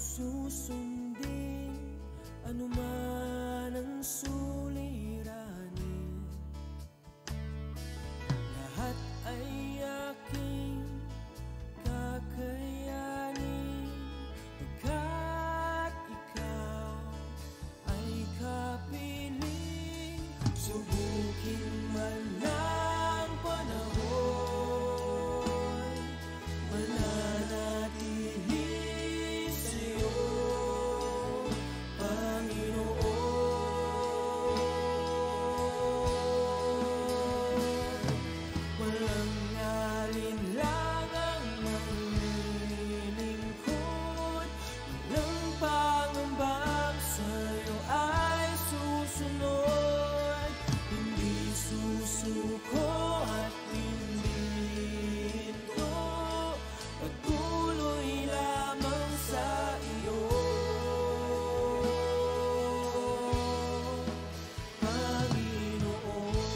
susundin anuman ang suliranin. Lahat ay aking kakayanin, pagkat ikaw ay kapiling. Subukin man ang panahon, mananatili sa'yo, Panginoon. Walang alinlangang manlilingkod, walang pangambang sa'yo ay susunod. Hindi susuko at hindi hinto, patuloy lamang sa iyo, Panginoon.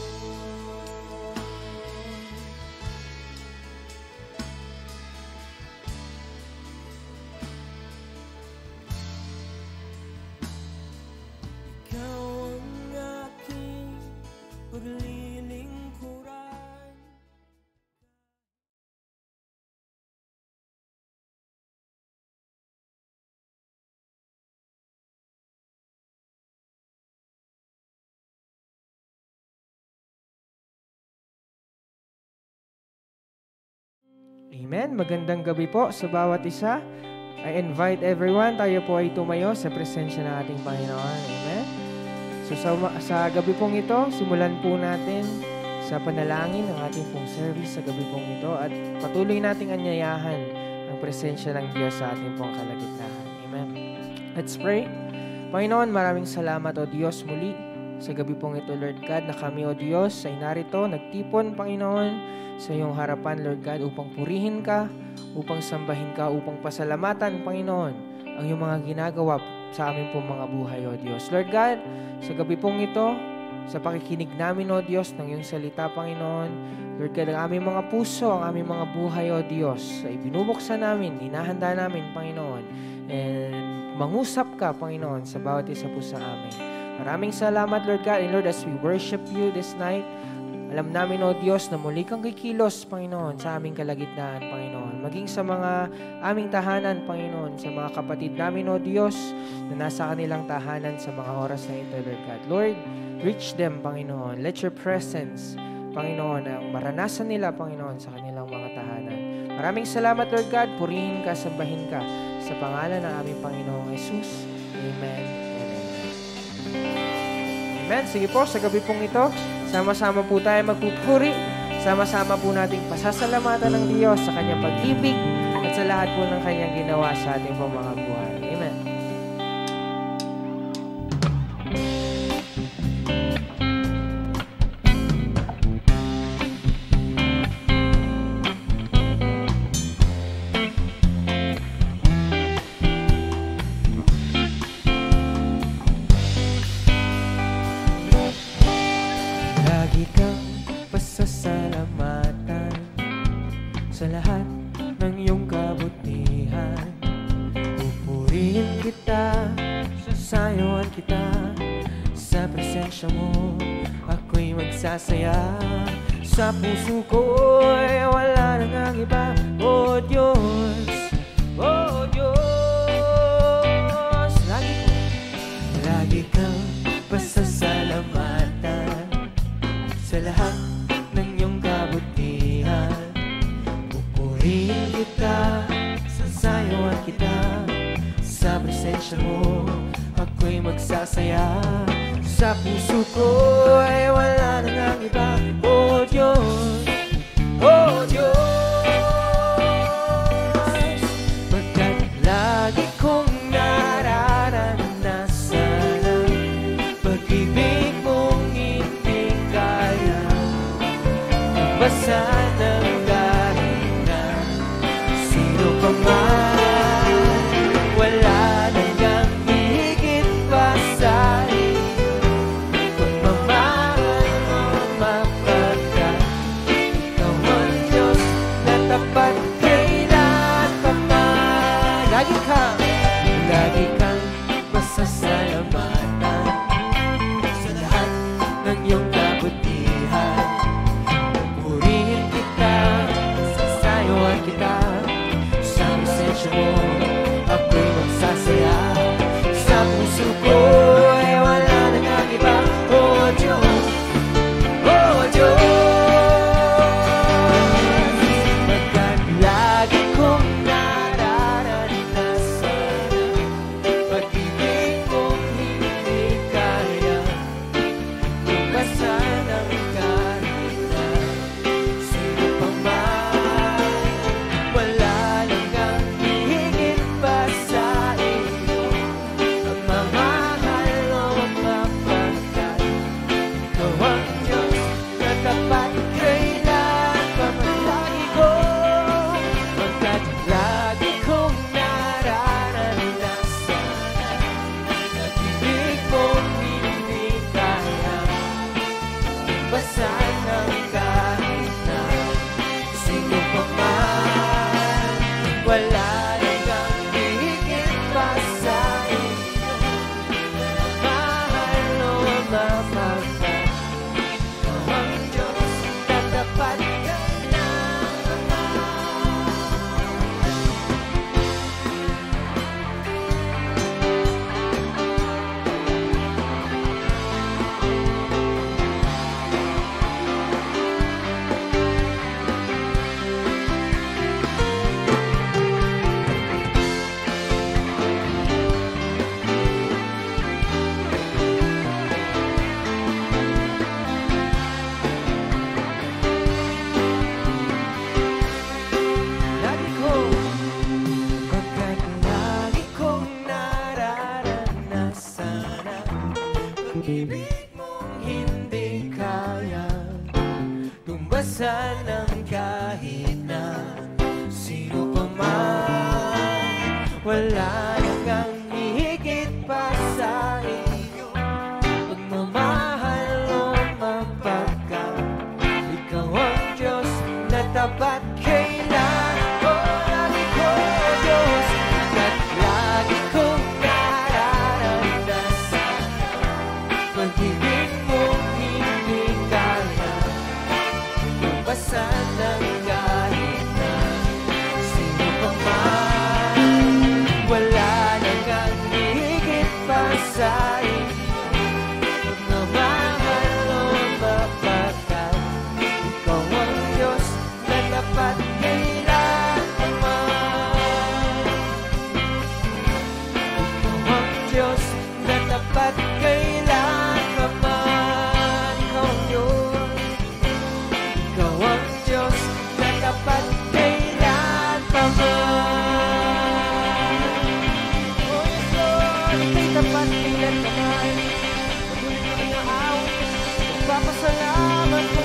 Ikaw ang aking paglilingkuran. Amen. Magandang gabi po sa bawat isa. I invite everyone, tayo po ay tumayo sa presensya ng ating Panginoon. Amen. So sa gabi pong ito, simulan po natin sa panalangin ng ating pong service sa gabi pong ito at patuloy nating anyayahan ang presensya ng Diyos sa ating pong kalagitnaan. Amen. Let's pray. Panginoon, maraming salamat o Diyos muli sa gabi pong ito, Lord God, na kami o Diyos ay narito, nagtipon, Panginoon, sa iyong harapan, Lord God, upang purihin ka, upang sambahin ka, upang pasalamatan, Panginoon, ang iyong mga ginagawa sa amin pong mga buhay, O Diyos. Lord God, sa gabi pong ito, sa pakikinig namin, O Diyos, ng iyong salita, Panginoon, Lord God, ang aming mga puso, ang aming mga buhay, O Diyos, ay binubuksan namin, hinahanda namin, Panginoon, and mangusap ka, Panginoon, sa bawat isa po sa amin. Maraming salamat, Lord God, and Lord, as we worship you this night, alam namin, O Diyos, na muli kang kikilos, Panginoon, sa aming kalagitnaan, Panginoon. Maging sa mga aming tahanan, Panginoon, sa mga kapatid namin, O Diyos, na nasa kanilang tahanan sa mga oras na ito, Lord God. Lord, reach them, Panginoon. Let your presence, Panginoon, ang maranasan nila, Panginoon, sa kanilang mga tahanan. Maraming salamat, Lord God. Purihin ka, sambahin ka, sa pangalan ng aming Panginoong Jesus. Amen. Amen. Sige po, sa gabi pong ito, sama-sama po tayo magpupuri. Sama-sama po nating pasasalamatan ng Diyos sa kanyang pag-ibig at sa lahat po ng kanyang ginawa sa ating pong mga buhay. Amen. Lagi kang pasasalamatan sa lahat ng iyong kabutihan. Pupurihin kita, sasayawan kita sa presensya mo. Ako'y magsasaya, sa puso ko'y wala nang ang iba. O Diyos, O Diyos, lagi kang pasasalamatan sa lahat ng iyong kabutihan. Pupurihin kita, sasayawan kita sa presensya mo. Ako'y magsasaya, sa puso ko ay wala nang ang iba. O Diyos, O Diyos, pagkat lagi kong nararanasan ang pag-ibig mong hindi kaya basa ng kahit na sino pa man. Wala nang higit pa sa pagmamahal mo mapagkat ikaw ang Diyos na tapat kailan pa man. Lagi kang pag-ibig mong hindi kaya tumbasan ng kahit na sino pa man. Wala nang hihigit pa sa iyo pagmamahal o mapagkat ikaw ang Diyos na tapat kailan. Lagi ko Diyos at lagi kong nararanasan pag-ibig mong hindi kaya tumbasan ng kahit na sino pa man. Wala nang hihigit pa sa iyo pagmamahal o mapagkat ikaw ang Diyos na tapat kailanman. Ikaw ang Diyos na tapat kailanman. Ikaw ang Diyos. Ikaw ang Diyos na tapat kailanman. O Diyos Lord, ika'y tapat kailanman. Patuloy ko ng awit, magpapasalamat ko.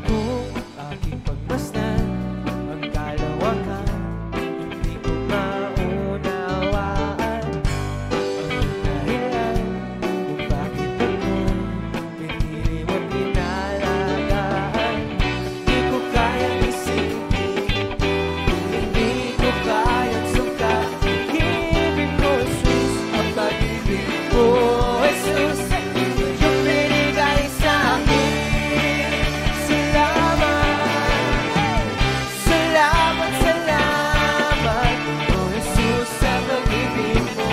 Kung aking pagmasdan ang kalawakan, hindi ko maunawaan ang dahilan kung bakit ako'y pinili mo pinalagaan. Di ko kayang isipin kung hindi ko kayang sukatin. Ibig mo, Jesus, ang pag-ibig mo, Jesus, yung binigay sa akin. Salamat, salamat, oh Jesus, sa pag-ibig mo.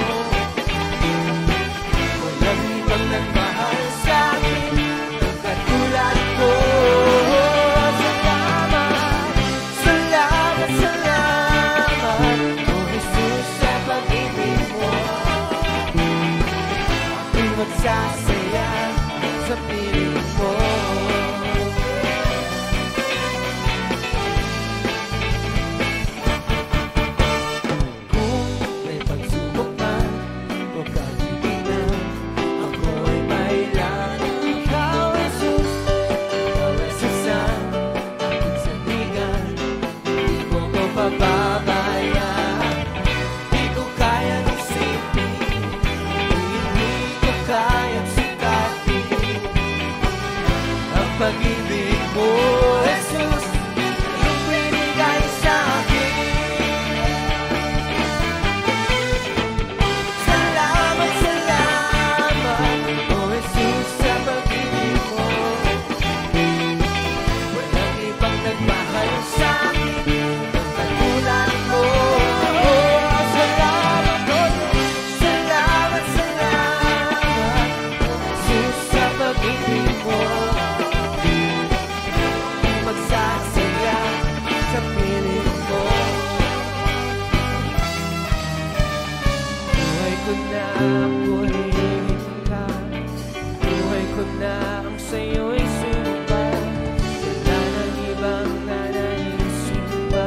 Walang ibang nagmahal sa akin ang katulad ko. Salamat, salamat, oh Jesus, sa pag-ibig mo. Ako'y magsasaya sa piling mo. Kung may pagsubok man o kagigilan, ako'y mailan. Ikaw, Jesus, ikaw, Jesus, ang aking sandigan. Di mo ko pababayaan. Di ko kayang isipin, hindi ko kayang sukatin ang pag-ibig mo, Jesus, yung binigay sa akin. Salamat, salamat, oh Jesus, sa pag-ibig mo. Walang ibang nagmahal sa akin ang katulad mo. Salamat, oh Diyos. Salamat, salamat, oh Jesus, sa pag-ibig mo. Magsasaya sa piling mo. Buhay ko na ang purihin ka. Buhay ko na ang sa'yo'y sumpa. Wala nang ibang nanaisin pa.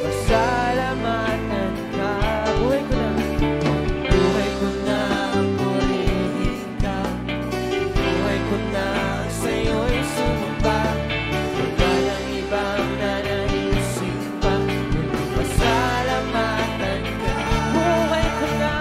Pasalamatan ka. Buhay ko na ang purihin ka. Buhay ko na ang sa'yo'y sumpa. Wala nang ibang nanaisin pa. Pasalamatan ka. Buhay ko na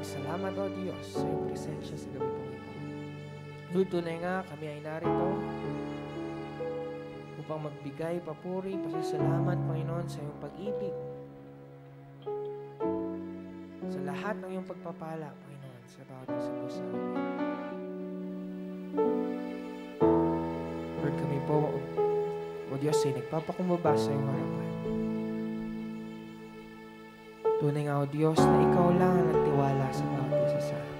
salamat, O Diyos, sa iyong presensya sa gabi pong ito. Lord, tunay nga, kami ay narito upang magbigay papuri, pasasalamat, Panginoon, sa iyong pag-ibig, sa lahat ng iyong pagpapala, Panginoon, sa bawat isa po sa amin. Lord, kami po, O Diyos, ay nagpapakumbaba sa iyong harapan. Tunay nga, O Diyos, na ikaw lang ang nagtiwala sa bawat isa sa amin.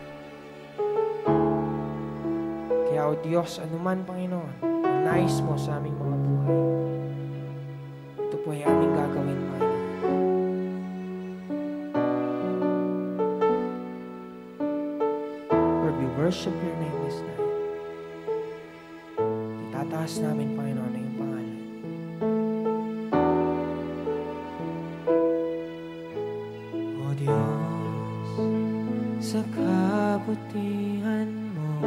Kaya, O Diyos, anuman, Panginoon, ang nais mo sa aming mga buhay, ito po ay aming gagawin, Panginoon. Lord, we worship your name this night. Itataas namin, Panginoon, na iyong pangalan. O Diyos, sa kabutihan mo,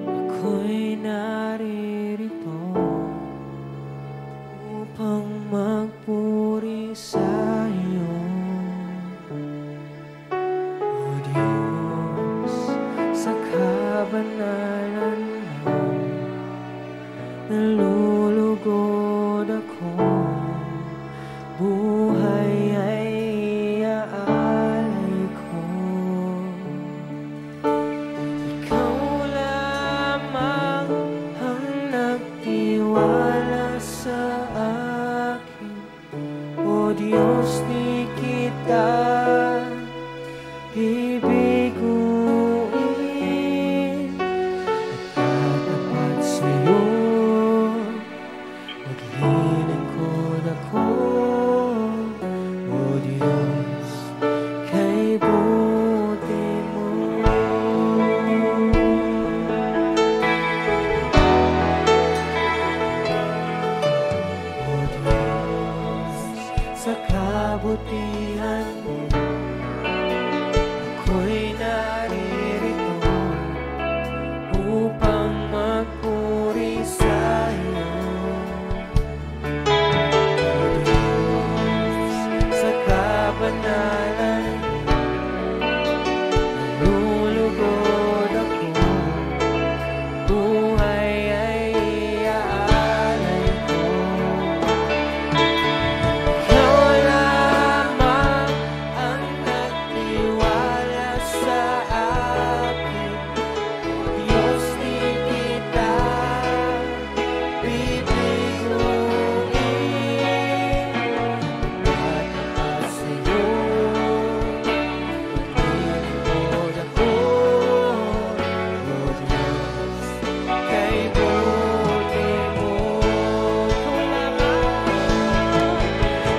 ako'y naririto upang magpuri sa iyo. O Diyos, sa kabanalan mo, nalulugod ako, buhay ay iaalay ko. Ikaw lamang ang nagtiwala sa akin, O Diyos, di kita bibiguin. Magtatapat sa'yo, maglilingkod ako, O Diyos, kay buti mo. O Diyos, sa kabutihan mo, ako'y naririto upang magpuri sa iyo. O Diyos, sa kabanalan mo, nalulugod ako, buhay ay iaalay ko. Ikaw lamang ang nagtiwala sa akin, O Diyos, di kita bibiguin. Magtataas sa'yo, maglilingkod ako, O Diyos, kay buti mo.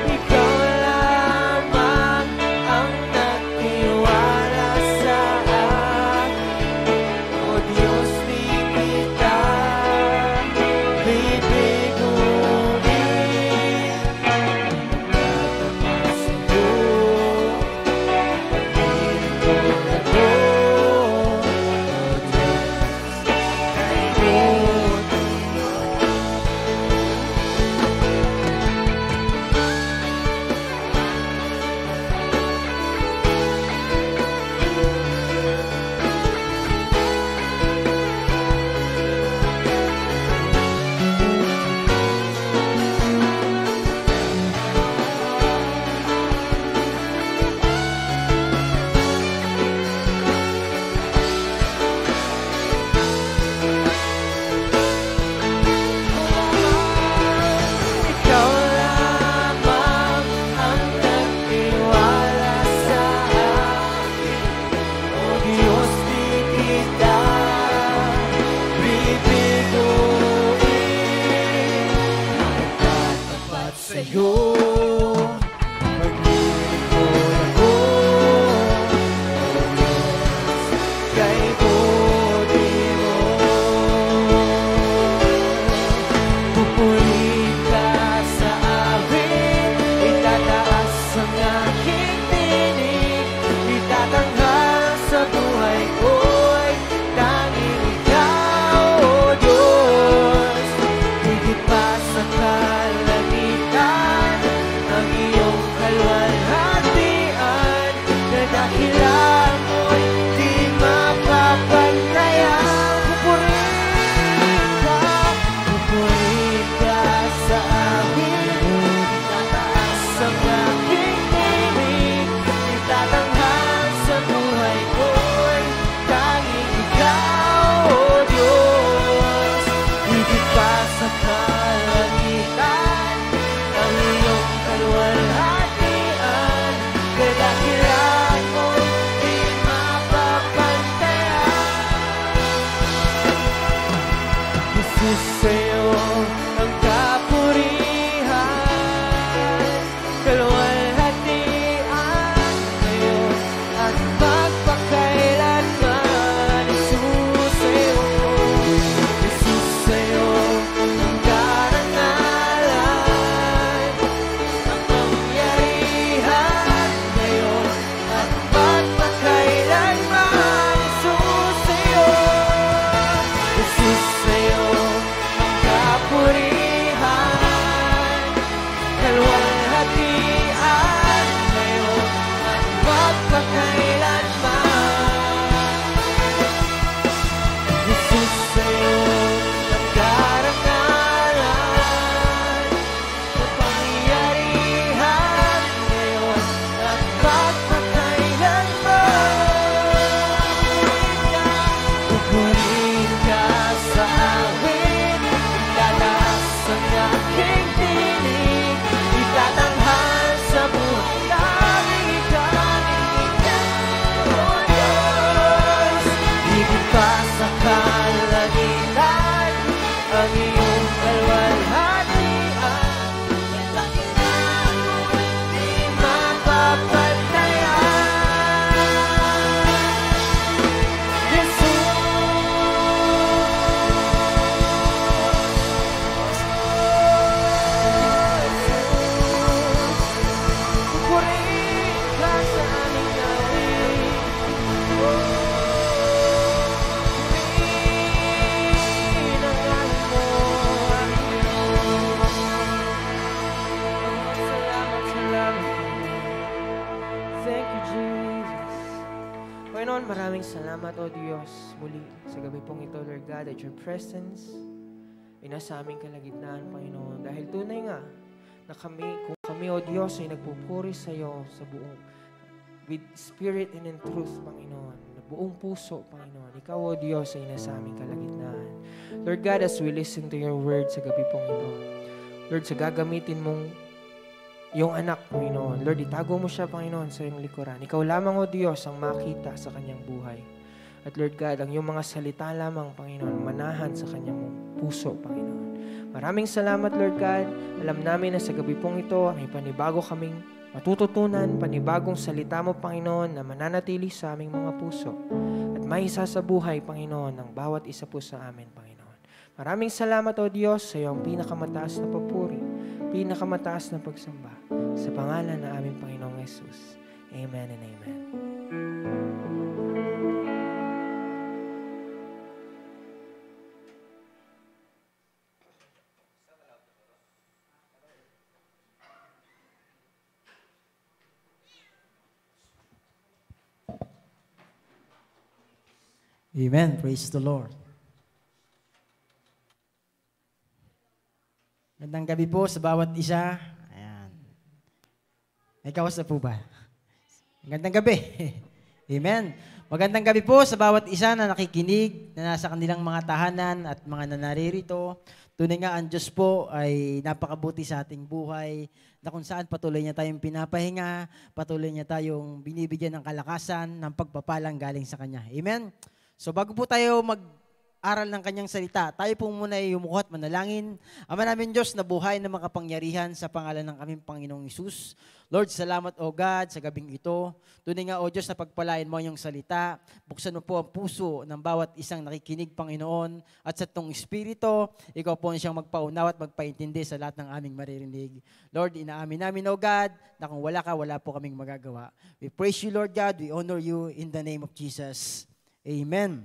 Ikaw lamang ang nagtiwala sa akin, O Diyos, di kita bibiguin. Magtataas sa'yo, maglilingkod ako, O Diyos, kay buti mo. Ikaw lamang ang nagtiwala sa akin, O Diyos, di kita bibiguin. Magtatapat sa'yo, maglilingkod ako, O Diyos, kay buti mo. Pupuri ka sa amin, itataas ang aking tinig, itatanghal sa buhay ko'y tanging ikaw, O Diyos. Higit pa sa kalangitan, maraming salamat, O Diyos, muli sa gabi pong ito, Lord God, at your presence ay nasa aming kalagitnaan, Panginoon. Dahil tunay nga na kung kami, O Diyos, ay nagpupuri sa iyo sa buong, with spirit and in truth, Panginoon, na buong puso, Panginoon. Ikaw, O Diyos, ay nasa aming kalagitnaan. Lord God, as we listen to your word sa gabi pong ito, Lord, sa gagamitin mong yung anak, Panginoon. Lord, itago mo siya, Panginoon, sa iyong likuran. Ikaw lamang, O Diyos, ang makita sa kanyang buhay. At Lord God, ang iyong mga salita lamang, Panginoon, manahan sa kanyang puso, Panginoon. Maraming salamat, Lord God. Alam namin na sa gabi pong ito, may panibago kaming matututunan, panibagong salita mo, Panginoon, na mananatili sa aming mga puso. At may isa sa buhay, Panginoon, ng bawat isa po sa amin, Panginoon. Maraming salamat, O Diyos, sa iyong pinakamataas na papuri, pinakamataas na pagsamba. Sa pangalan na aming Panginoong Jesus. Amen and amen. Amen. Praise the Lord. Magandang gabi po sa bawat isa. Ayan. May kawas na po ba? Magandang gabi. Amen. Magandang gabi po sa bawat isa na nakikinig, na nasa kanilang mga tahanan at mga nananarito. Tunay nga ang Diyos po ay napakabuti sa ating buhay, na kung saan patuloy niya tayong pinapahinga, patuloy niya tayong binibigyan ng kalakasan, ng pagpapalang galing sa Kanya. Amen. So bago po tayo mag-aral ng Kanyang salita, tayo po muna ay yumuko at manalangin. Ama namin Diyos na buhay na makapangyarihan sa pangalan ng aming Panginoong Hesus. Lord, salamat o God sa gabing ito. Tunay nga o Diyos na pagpalain mo yung salita. Buksan mo po ang puso ng bawat isang nakikinig, Panginoon. At sa itong Espiritu, ikaw po siyang magpaunaw at magpaintindi sa lahat ng aming maririnig. Lord, inaamin namin o God na kung wala ka, wala po kaming magagawa. We praise you, Lord God. We honor you in the name of Jesus. Amen.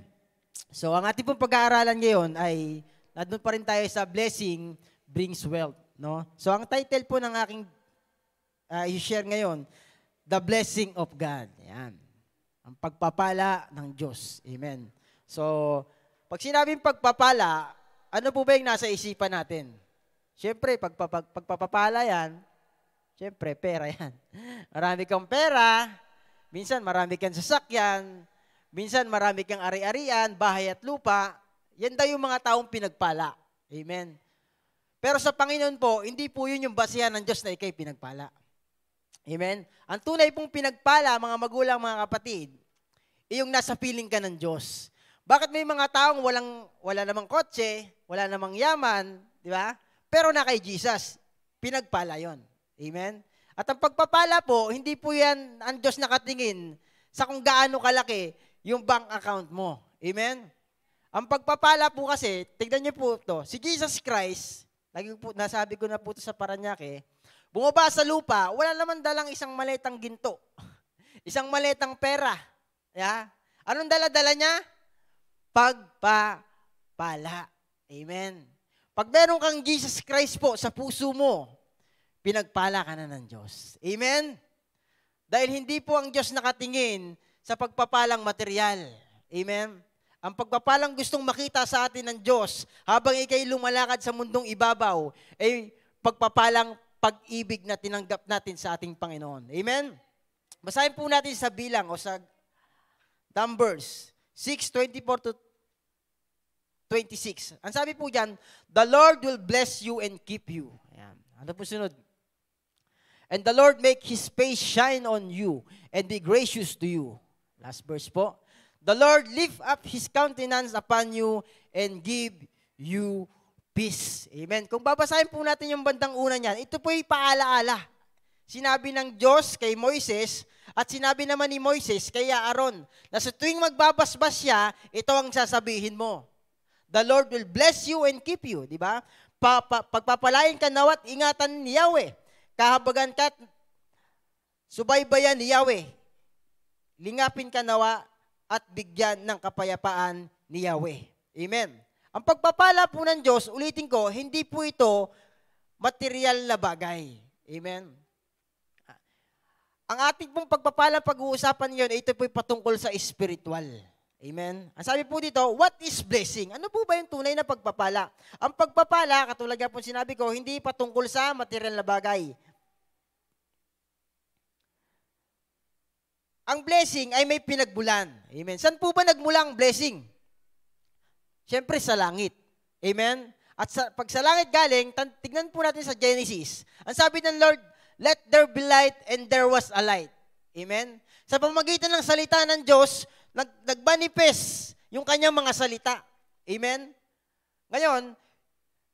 So, ang ating pong pag-aaralan ngayon ay nandun pa rin tayo sa blessing brings wealth. No? So, ang title po ng aking i-share ngayon, The Blessing of God. Yan. Ang pagpapala ng Diyos. Amen. So, pag sinabing pagpapala, ano po ba yung nasa isipan natin? Siyempre, pagpapala yan, siyempre, pera yan. Marami kang pera, minsan marami kang sasakyan, minsan marami kang ari-arian, bahay at lupa, yan daw yung mga taong pinagpala. Amen. Pero sa Panginoon po, hindi po yun yung basihan ng Diyos na ikay pinagpala. Amen. Ang tunay pong pinagpala, mga magulang, mga kapatid, yung nasa piling ka ng Diyos. Bakit may mga taong wala namang kotse, wala namang yaman, di ba? Pero na kay Jesus, pinagpala yon. Amen. At ang pagpapala po, hindi po yan ang Diyos nakatingin sa kung gaano kalaki yung bank account mo. Amen? Ang pagpapala po kasi, tignan niyo po ito, si Jesus Christ, lagi po, nasabi ko na po ito sa Paranaque, bumaba sa lupa, wala naman dalang isang maletang ginto, isang maletang pera. Yeah? Anong dala-dala niya? Pagpapala. Amen? Pag meron kang Jesus Christ po sa puso mo, pinagpala ka na ng Diyos. Amen? Dahil hindi po ang Diyos nakatingin sa pagpapalang material. Amen? Ang pagpapalang gustong makita sa atin ng Diyos habang ikay lumalakad sa mundong ibabaw ay pagpapalang pag-ibig na tinanggap natin sa ating Panginoon. Amen? Basahin po natin sa bilang o sa Numbers 6:24 to 26. Ang sabi po diyan, the Lord will bless you and keep you. Ayan. Ano po sunod? And the Lord make His face shine on you and be gracious to you. Last verse po. The Lord lift up His countenance upon you and give you peace. Amen. Kung babasahin po natin yung bandang una niyan, ito po yung paalaala. Sinabi ng Diyos kay Moises at sinabi naman ni Moises kay Aaron na sa tuwing magbabasbas siya, ito ang sasabihin mo. The Lord will bless you and keep you. Di ba? Pagpapalain ka nawat ingatan ni Yahweh. Kahabagan ka, subaybayan ni Yahweh. Lingapin ka nawa at bigyan ng kapayapaan ni Yahweh. Amen. Ang pagpapala po ng Diyos, ulitin ko, hindi po ito material na bagay. Amen. ang ating pong pagpapala, pag-uusapan ngayon, ito po'y patungkol sa spiritual. Amen? Ang sabi po dito, what is blessing? Ano po ba yung tunay na pagpapala? Ang pagpapala, katulad nga po sinabi ko, hindi patungkol sa material na bagay. Ang blessing ay may pinagmulan. Amen? Saan po ba nagmula ang blessing? Siyempre sa langit. Amen? At pag sa langit galing, tignan po natin sa Genesis. Ang sabi ng Lord, let there be light, and there was a light. Amen? Sa pamamagitan ng salita ng Diyos, nagmanifest yung kanyang mga salita. Amen? Ngayon,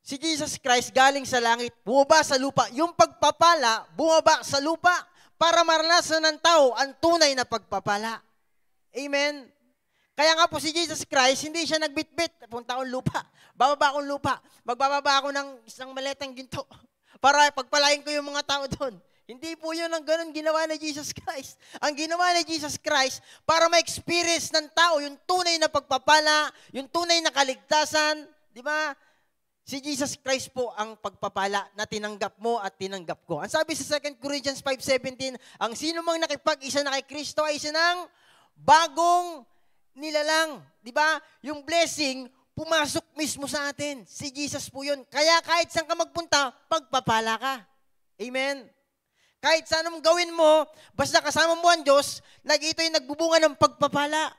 si Jesus Christ galing sa langit, bumaba sa lupa. Yung pagpapala, bumaba sa lupa para maranasan ng tao ang tunay na pagpapala. Amen? Kaya nga po si Jesus Christ, hindi siya nagbitbit, punta akong lupa, bababa akong lupa, magbababa ako ng isang maletang ginto para pagpalain ko yung mga tao doon. Hindi po yun ang ganun ginawa ni Jesus Christ. Ang ginawa ni Jesus Christ para ma-experience ng tao yung tunay na pagpapala, yung tunay na kaligtasan. Di ba? Si Jesus Christ po ang pagpapala na tinanggap mo at tinanggap ko. Ang sabi sa 2 Corinthians 5:17, ang sino mang nakipag-isa na kay Kristo ay isa ng bagong nilalang. Di ba? Yung blessing, pumasok mismo sa atin. Si Jesus po yun. Kaya kahit saan ka magpunta, pagpapala ka. Amen? Kahit saan mong gawin mo, basta kasama mo ang Diyos, ito'y nagbubunga ng pagpapala.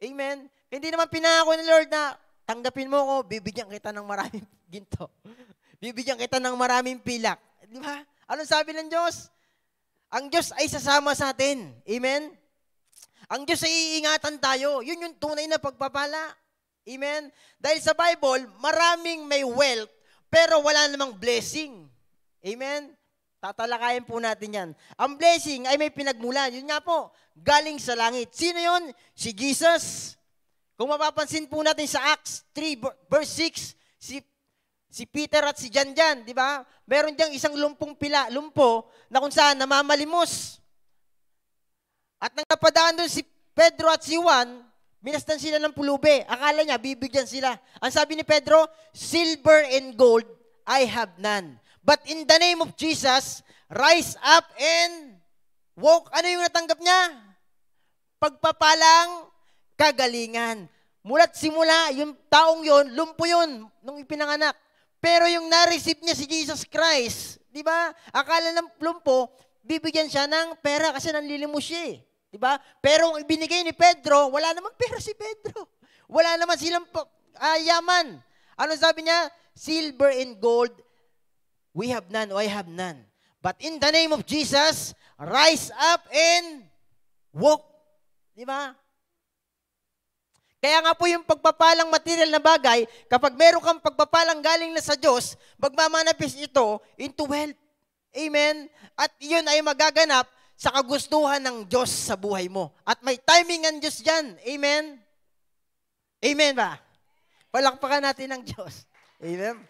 Amen? Hindi naman pinangako ni Lord na tanggapin mo ko, bibigyan kita ng maraming ginto. Bibigyan kita ng maraming pilak. Di ba? Anong sabi ng Diyos? Ang Diyos ay sasama sa atin. Amen? Ang Diyos ay iingatan tayo. Yun yung tunay na pagpapala. Amen? Dahil sa Bible, maraming may wealth, pero wala namang blessing. Amen? Tatalakayin po natin yan. Ang blessing ay may pinagmulan. Yun nga po, galing sa langit. Sino yun? Si Jesus. Kung mapapansin po natin sa Acts 3 verse 6, si Peter at si Janjan, di ba? Meron diyang isang lumpo na kung saan namamalimos. At nang napadaan doon si Pedro at si Juan, minastan sila ng pulube. Akala niya, bibigyan sila. Ang sabi ni Pedro, silver and gold, I have none. But in the name of Jesus, rise up and walk. Ano yung natanggap niya? Pagpapalang kagalingan. Mula't simula, yung taong yon, lumpo yun, nung ipinanganak. Pero yung na-receive niya si Jesus Christ, di ba? Akala ng lumpo, bibigyan siya ng pera kasi nanlilimos siya eh. Di ba? Pero ang ibinigay ni Pedro, wala namang pera si Pedro. Wala naman silang yaman. Ano sabi niya? Silver and gold, we have none, I have none. But in the name of Jesus, rise up and walk. Di ba? Kaya nga po yung pagpapalang material na bagay, kapag meron kang pagpapalang galing na sa Diyos, magmamanifest ito into wealth. Amen? At yun ay magaganap sa kagustuhan ng Diyos sa buhay mo. At may timing ang Diyos dyan. Amen? Amen ba? Palakpakan natin ang Diyos. Amen?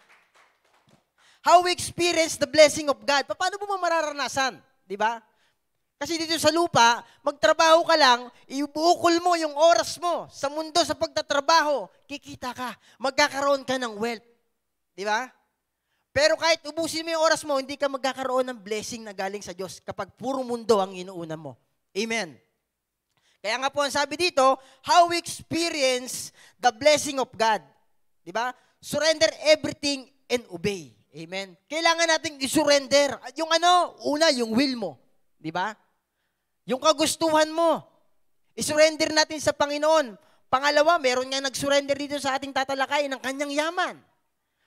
How we experience the blessing of God. Paano mo mararanasan? Di ba? Kasi dito sa lupa, magtrabaho ka lang, ibuukol mo yung oras mo sa mundo sa pagtatrabaho, kikita ka, magkakaroon ka ng wealth. Di ba? Pero kahit ubusin mo yung oras mo, hindi ka magkakaroon ng blessing na galing sa Diyos kapag puro mundo ang inuuna mo. Amen. Kaya nga po ang sabi dito, how we experience the blessing of God. Di ba? Surrender everything and obey. Amen. Kailangan nating i-surrender. Yung una, yung will mo. Di ba? Yung kagustuhan mo. I-surrender natin sa Panginoon. Pangalawa, meron nga nag-surrender dito sa ating tatalakay ng kanyang yaman.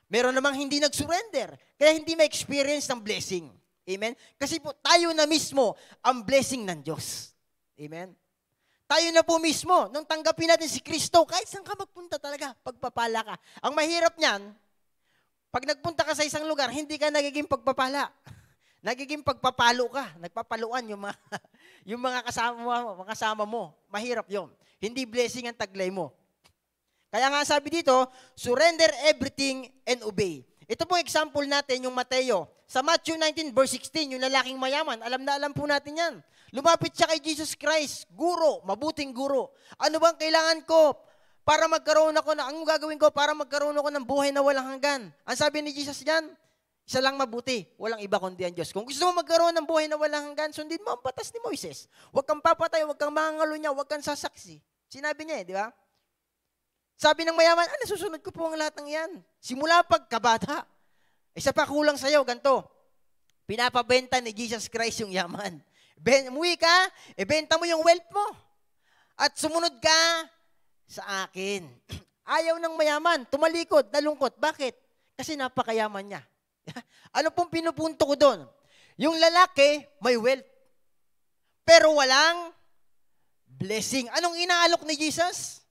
Meron namang hindi nag-surrender. Kaya hindi ma-experience ng blessing. Amen? Kasi po, tayo na mismo ang blessing ng Diyos. Amen? Tayo na po mismo, nung tanggapin natin si Kristo, kahit saan ka magpunta talaga, pagpapala ka. Ang mahirap niyan, pag nagpunta ka sa isang lugar, hindi ka nagiging pagpapala. Nagiging pagpapalo ka. Nagpapaluan yung mga kasama mo. Mahirap yon. Hindi blessing ang taglay mo. Kaya nga sabi dito, surrender everything and obey. Ito po example natin, yung Mateo. Sa Matthew 19 verse 16, yung lalaking mayaman, alam na alam po natin yan. Lumapit siya kay Jesus Christ, guro, mabuting guro. Ano bang kailangan ko para magkaroon ako anong gagawin ko para magkaroon ako ng buhay na walang hanggan? Ang sabi ni Jesus diyan, Isa lang mabuti, walang iba kundi ang Diyos. Kung gusto mo magkaroon ng buhay na walang hanggan, sundin mo ang batas ni Moises. Huwag kang papatay, huwag kang mangangalunya, huwag kang sasaksi. Sinabi niya di ba? Sabi ng mayaman, susunod ko po ang lahat ng yan. Simula pagkabata. Isa pa kulang sa'yo, ganito. Pinapabenta ni Jesus Christ yung yaman. Umuwi ka, ibenta mo yung wealth mo. At sumunod ka sa akin. Ayaw ng mayaman, tumalikod, nalungkot. Bakit? Kasi napakayaman niya. Ano pong pinupunto ko doon? Yung lalaki, may wealth. Pero walang blessing. Anong inaalok ni Jesus?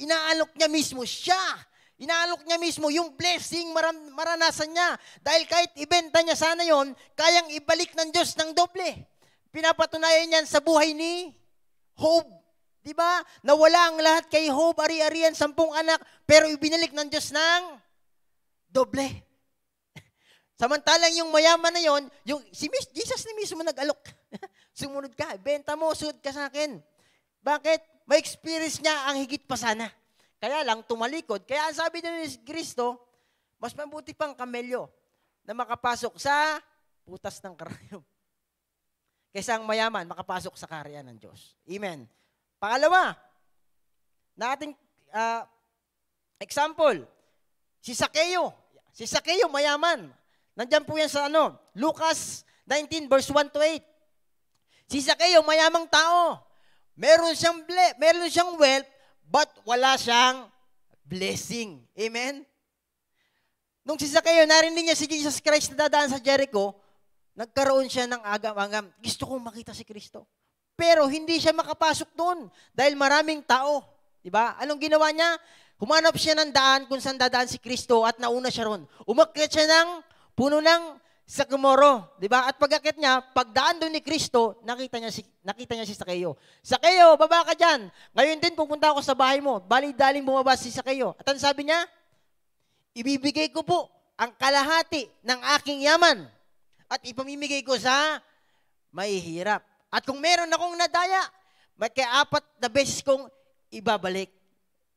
Inaalok niya mismo siya. Inaalok niya mismo yung blessing maranasan niya. Dahil kahit ibenta niya sana yon, kayang ibalik ng Diyos ng doble. Pinapatunayan niyan sa buhay ni Job. Diba? Nawala ang lahat kay Job, ari-arian, 10 anak, pero ibinalik ng Diyos ng doble. Samantalang yung mayaman na yon, si Jesus na mismo nag-alok. Sumunod ka, benta mo, suod ka sa akin. Bakit? May experience niya ang higit pa sana. Kaya lang, tumalikod. Kaya ang sabi din ni Kristo, mas mabuti pang kamelyo na makapasok sa putas ng karayom kaysa ang mayaman makapasok sa karya ng Diyos. Amen. Pangalawa, na ating example, si Zaccheo. Si Zaccheo, mayaman. Nandiyan po yan sa Lucas 19 verse 1 to 8. Si Zaccheo, mayamang tao. Meron siyang wealth, but wala siyang blessing. Amen? Nung si Zaccheo, narinig niya si Jesus Christ na dadaan sa Jericho, nagkaroon siya ng agam-agam. Gusto kong makita si Kristo. Pero hindi siya makapasok doon dahil maraming tao. Diba? Anong ginawa niya? Humanap siya ng daan kung saan dadaan si Kristo at nauna siya ron. Umakyat siya ng puno ng sycamore, di ba? At pag-akyat niya, pagdaan doon ni Kristo, nakita niya si Zaccheo. Zaccheo, baba ka dyan. Ngayon din pupunta ako sa bahay mo. Bali-daling bumaba si Zaccheo. At ang sabi niya, ibibigay ko po ang kalahati ng aking yaman at ipamimigay ko sa mahihirap. At kung meron akong nadaya, may kaya-4 na beses kong ibabalik.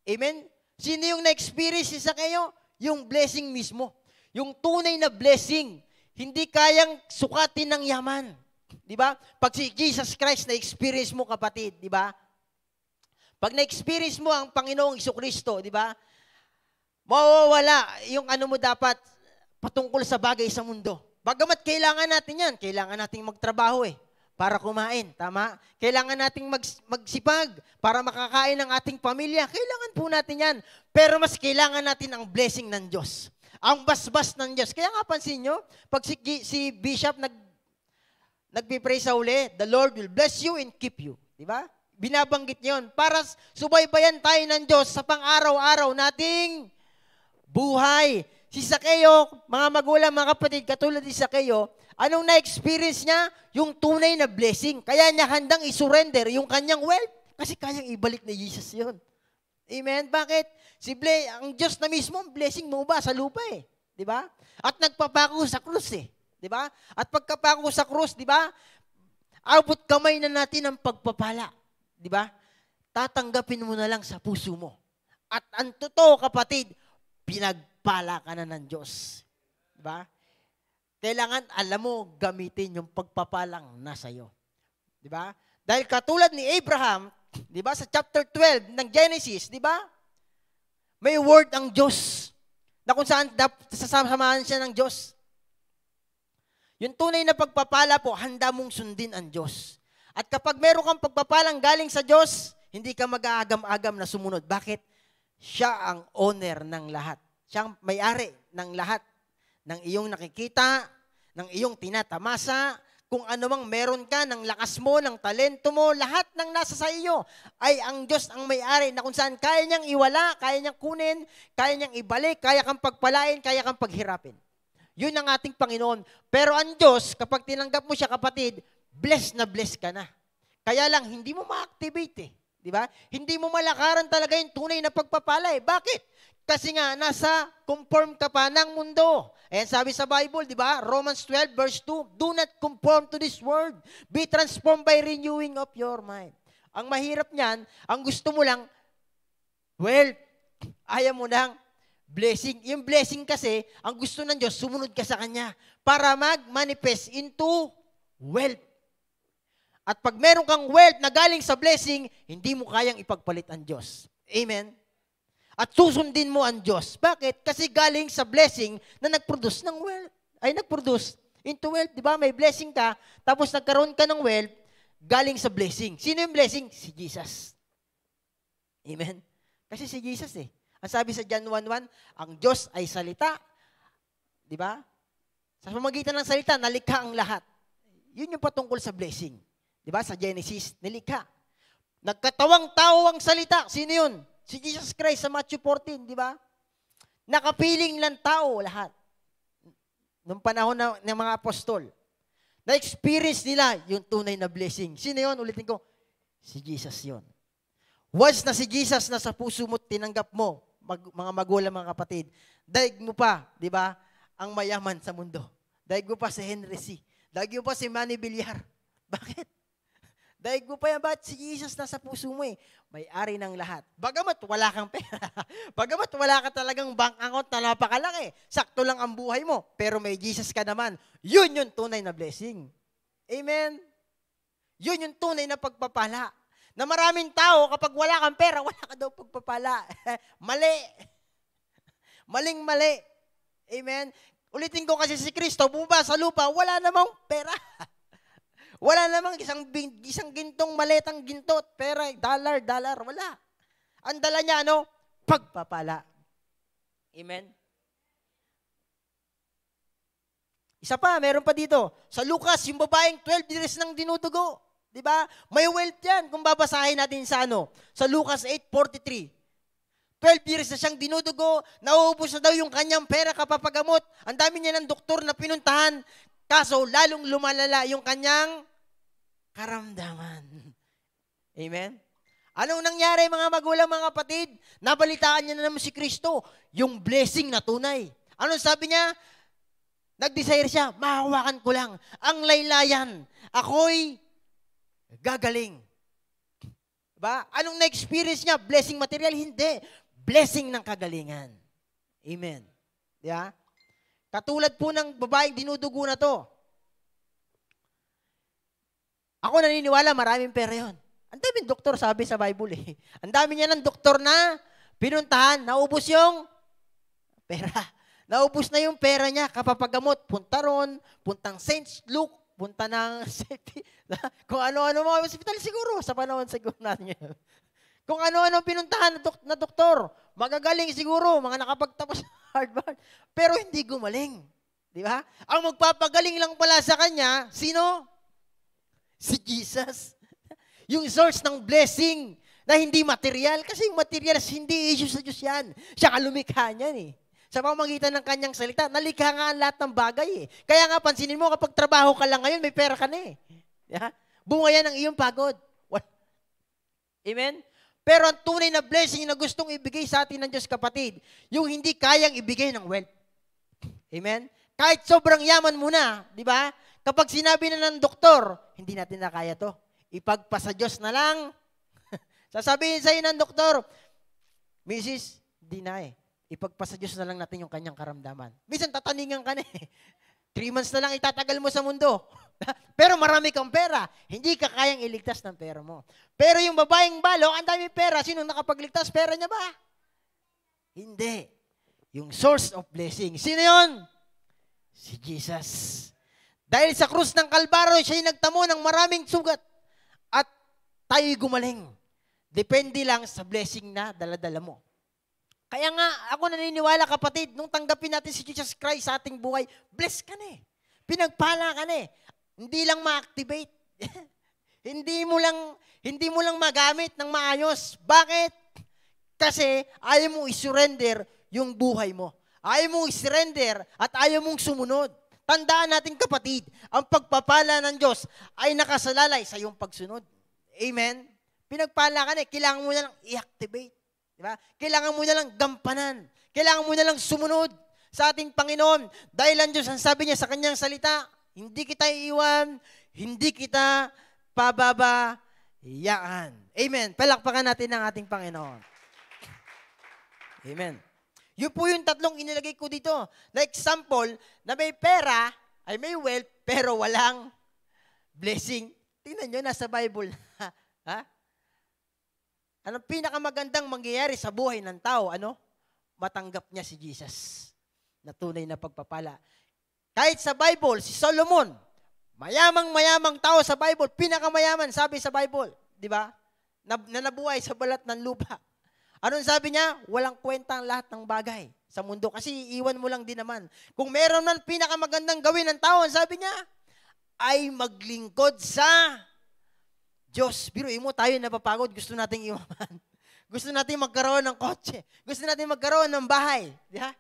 Amen? Sino yung na-experience si Zaccheo? Yung blessing mismo. Yung tunay na blessing. Hindi kayang sukatin ng yaman. Di ba? Pag si Jesus Christ na-experience mo, kapatid, di ba? Pag na-experience mo ang Panginoong Jesucristo, di ba? Mawawala yung mo dapat patungkol sa bagay sa mundo. Bagamat kailangan natin yan. Kailangan nating magtrabaho para kumain. Tama? Kailangan nating magsipag para makakain ng ating pamilya. Kailangan po natin yan. Pero mas kailangan natin ang blessing ng Diyos. Ang basbas ng Diyos. Kaya nga pansin nyo, pag si Bishop nagpipray sa uli, the Lord will bless you and keep you. Diba? Binabanggit yon para subaybayan tayo ng Diyos sa pang-araw-araw nating buhay. Si Zaccheo, mga magulang, mga kapatid, katulad ni Zaccheo, anong na-experience niya? Yung tunay na blessing. Kaya niya handang isurrender yung kanyang wealth. Kasi kayang ibalik ni Jesus yon. Amen? Bakit? Ang Diyos na mismo, blessing mo ba sa lupa Di ba? At nagpapako sa krus Di ba? At pagkapako sa krus, di ba? Abot kamay na natin ang pagpapala. Di ba? Tatanggapin mo na lang sa puso mo. At ang totoo, kapatid, pinagpala ka na ng Diyos. Di ba? Kailangan, alam mo, gamitin yung pagpapalang nasa iyo. Di ba? Dahil katulad ni Abraham, di ba, sa chapter 12 ng Genesis, di ba? May word ang Diyos na kung saan sasamahan siya ng Diyos. Yung tunay na pagpapala po, handa mong sundin ang Diyos. At kapag meron kang pagpapalang galing sa Diyos, hindi ka mag-aagam-agam na sumunod. Bakit? Siya ang owner ng lahat. Siya ang may-ari ng lahat ng iyong nakikita, ng iyong tinatamasa, kung ano mang meron ka, ng lakas mo, ng talento mo, lahat ng nasa sa iyo ay ang Diyos ang may-ari na kung saan kaya niyang iwala, kaya niyang kunin, kaya niyang ibalik, kaya kang pagpalain, kaya kang paghirapin. Yun ang ating Panginoon. Pero ang Diyos, kapag tinanggap mo siya, kapatid, bless na bless ka na. Kaya lang, hindi mo ma-activate Di ba? Hindi mo malakaran talaga yung tunay na pagpapala Bakit? Kasi nga, nasa conform ka pa ng mundo. Ayan sabi sa Bible, di ba? Romans 12 verse 2, do not conform to this world. Be transformed by renewing of your mind. Ang mahirap niyan, ang gusto mo lang, ayaw mo lang blessing. Yung blessing kasi, ang gusto ng Diyos, sumunod ka sa Kanya para mag-manifest into wealth. At pag meron kang wealth na galing sa blessing, hindi mo kayang ipagpalit ang Diyos. Amen? At susundin mo ang Diyos. Bakit? Kasi galing sa blessing na nag-produce ng wealth. Ay, nag-produce into wealth. Di ba? May blessing ka, tapos nagkaroon ka ng wealth, galing sa blessing. Sino yung blessing? Si Jesus. Amen? Kasi si Jesus eh. Ang sabi sa John 1:1, ang Diyos ay salita. Di ba? Sa pamagitan ng salita, nalikha ang lahat. Yun yung patungkol sa blessing. Di ba? Sa Genesis, nilikha. Nagkatawang tao ang salita. Sino yun? Si Jesus Christ sa Matthew 14, di ba? Nakapiling lang tao lahat. Noong panahon ng mga apostol. Na-experience nila yung tunay na blessing. Sino yun? Ulitin ko. Si Jesus yun. Once na si Jesus na sa puso mo, tinanggap mo, mga magulang, mga kapatid, daig mo pa, di ba, ang mayaman sa mundo. Daig mo pa si Henry C. Daig mo pa si Manny Villar. Bakit? Daig mo pa yan, ba't si Jesus na sa puso mo eh? May-ari ng lahat. Bagamat wala kang pera. Bagamat wala ka talagang bank account na napakalaki. Sakto lang ang buhay mo. Pero may Jesus ka naman. Yun yung tunay na blessing. Amen? Yun yung tunay na pagpapala. Na maraming tao, kapag wala kang pera, wala ka daw pagpapala. Mali. Maling-mali. Amen? Ulitin ko kasi si Kristo, bumaba sa lupa, wala namang pera. Wala namang isang gintong maletang gintot, pera, dollar, wala. Ang dala niya, pagpapala. Amen? Isa pa, meron pa dito. Sa Lucas, yung babaeng 12 years nang dinudugo. Di ba? May wealth yan kung babasahin natin sa Lucas 8:43. 12 years na siyang dinudugo, nauubos na daw yung kanyang pera kapapagamot. Ang dami niya ng doktor na pinuntahan, kaso lalong lumalala yung kanyang karamdaman. Amen? Anong nangyari mga magulang, mga kapatid? Nabalitaan niya na naman si Kristo, yung blessing na tunay. Anong sabi niya? Nag-desire siya, mahawakan ko lang ang laylayan. Ako'y gagaling. Diba? Anong na-experience niya? Blessing material? Hindi. Blessing ng kagalingan. Amen. Diba? Katulad po ng babaeng dinudugo na to. Ako naniniwala, maraming pera yun. Ang daming doktor sabi sa Bible eh. Ang dami niya ng doktor na pinuntahan, naubos yung pera. Naubos na yung pera niya, kapapagamot, punta ron, puntang St. Luke, punta ng kung ano-ano mga hospital siguro, sa panahon siguro natin yun. Kung ano-ano pinuntahan na doktor, magagaling siguro, mga nakapagtapos ng Harvard, pero hindi gumaling. Di ba? Ang magpapagaling lang pala sa kanya, sino? Si Jesus. Yung source ng blessing na hindi material, kasi yung material hindi issue sa Diyos yan. Siya kalumikha niyan eh. Sa pamamagitan ng kanyang salita, nalikha nga ang lahat ng bagay eh. Kaya nga, pansinin mo, kapag trabaho ka lang ngayon, may pera ka na eh. Yeah? Bunga yan ang iyong pagod. What? Amen? Pero ang tunay na blessing na gustong ibigay sa atin ng Diyos, kapatid, yung hindi kayang ibigay ng wealth. Amen? Kahit sobrang yaman mo na, di ba? Kapag sinabi na ng doktor, hindi natin na kaya to. Ipagpasa Diyos na lang. Sasabihin sa'yo ng doktor, Mrs., di na eh. Ipagpasa Diyos na lang natin yung kanyang karamdaman. Minsan tataningan ka na eh. 3 months na lang itatagal mo sa mundo. Pero marami kang pera. Hindi ka kayang iligtas ng pera mo. Pero yung babaeng balo, ang dami pera. Sino nakapagligtas? Pera niya ba? Hindi. Yung source of blessing. Sino yun? Si Jesus. Dahil sa krus ng Kalbaryo, siya'y nagtamo ng maraming sugat. At tayo'y gumaling. Depende lang sa blessing na dala-dala mo. Kaya nga, ako naniniwala, kapatid, nung tanggapin natin si Jesus Christ sa ating buhay, bless ka na eh. Pinagpala ka na eh. Hindi lang ma-activate. hindi mo lang magamit ng maayos. Bakit? Kasi ayaw mong isurrender yung buhay mo. Ayaw mong isurrender at ayaw mong sumunod. Tandaan natin, kapatid, ang pagpapala ng Diyos ay nakasalalay sa iyong pagsunod. Amen? Pinagpala ka na eh. Kailangan mo na lang i-activate. Diba? Kailangan mo na lang gampanan. Kailangan mo na lang sumunod sa ating Panginoon. Dahil ang Diyos, ang sabi niya sa kanyang salita, hindi kita iiwan, hindi kita pababayaan. Amen. Palakpakan natin ang ating Panginoon. Amen. Yun po yung tatlong inilagay ko dito. Na example, na may pera, ay may wealth, pero walang blessing. Tingnan nyo, nasa Bible. Ha? Anong pinakamagandang mangyayari sa buhay ng tao? Ano? Matanggap niya si Jesus na tunay na pagpapala. Kahit sa Bible, si Solomon, mayamang tao sa Bible, pinakamayaman, sabi sa Bible. Di ba? Na nabuhay sa balat ng lupa. Anong sabi niya? Walang kwenta ang lahat ng bagay sa mundo. Kasi iwan mo lang din naman. Kung meron man pinakamagandang gawin ng tao, sabi niya, ay maglingkod sa Diyos. Biruin mo, tayo napapagod. Gusto nating iwaman. Gusto natin magkaroon ng kotse. Gusto natin magkaroon ng bahay. Di ba?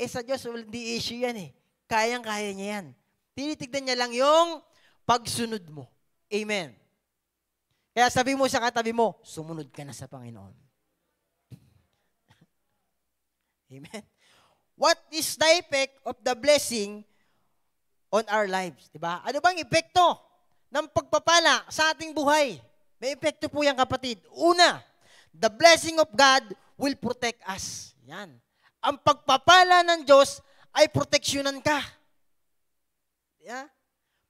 Sa Diyos, hindi issue yan eh. Kayang-kaya niya yan. Tinitignan niya lang yung pagsunod mo. Amen. Kaya sabi mo sa katabi mo, sumunod ka na sa Panginoon. Amen. What is the effect of the blessing on our lives? Diba? Ano bang epekto ng pagpapala sa ating buhay? May epekto po yan, kapatid. Una, the blessing of God will protect us. Yan. Ang pagpapala ng Diyos ay proteksyonan ka. Yeah?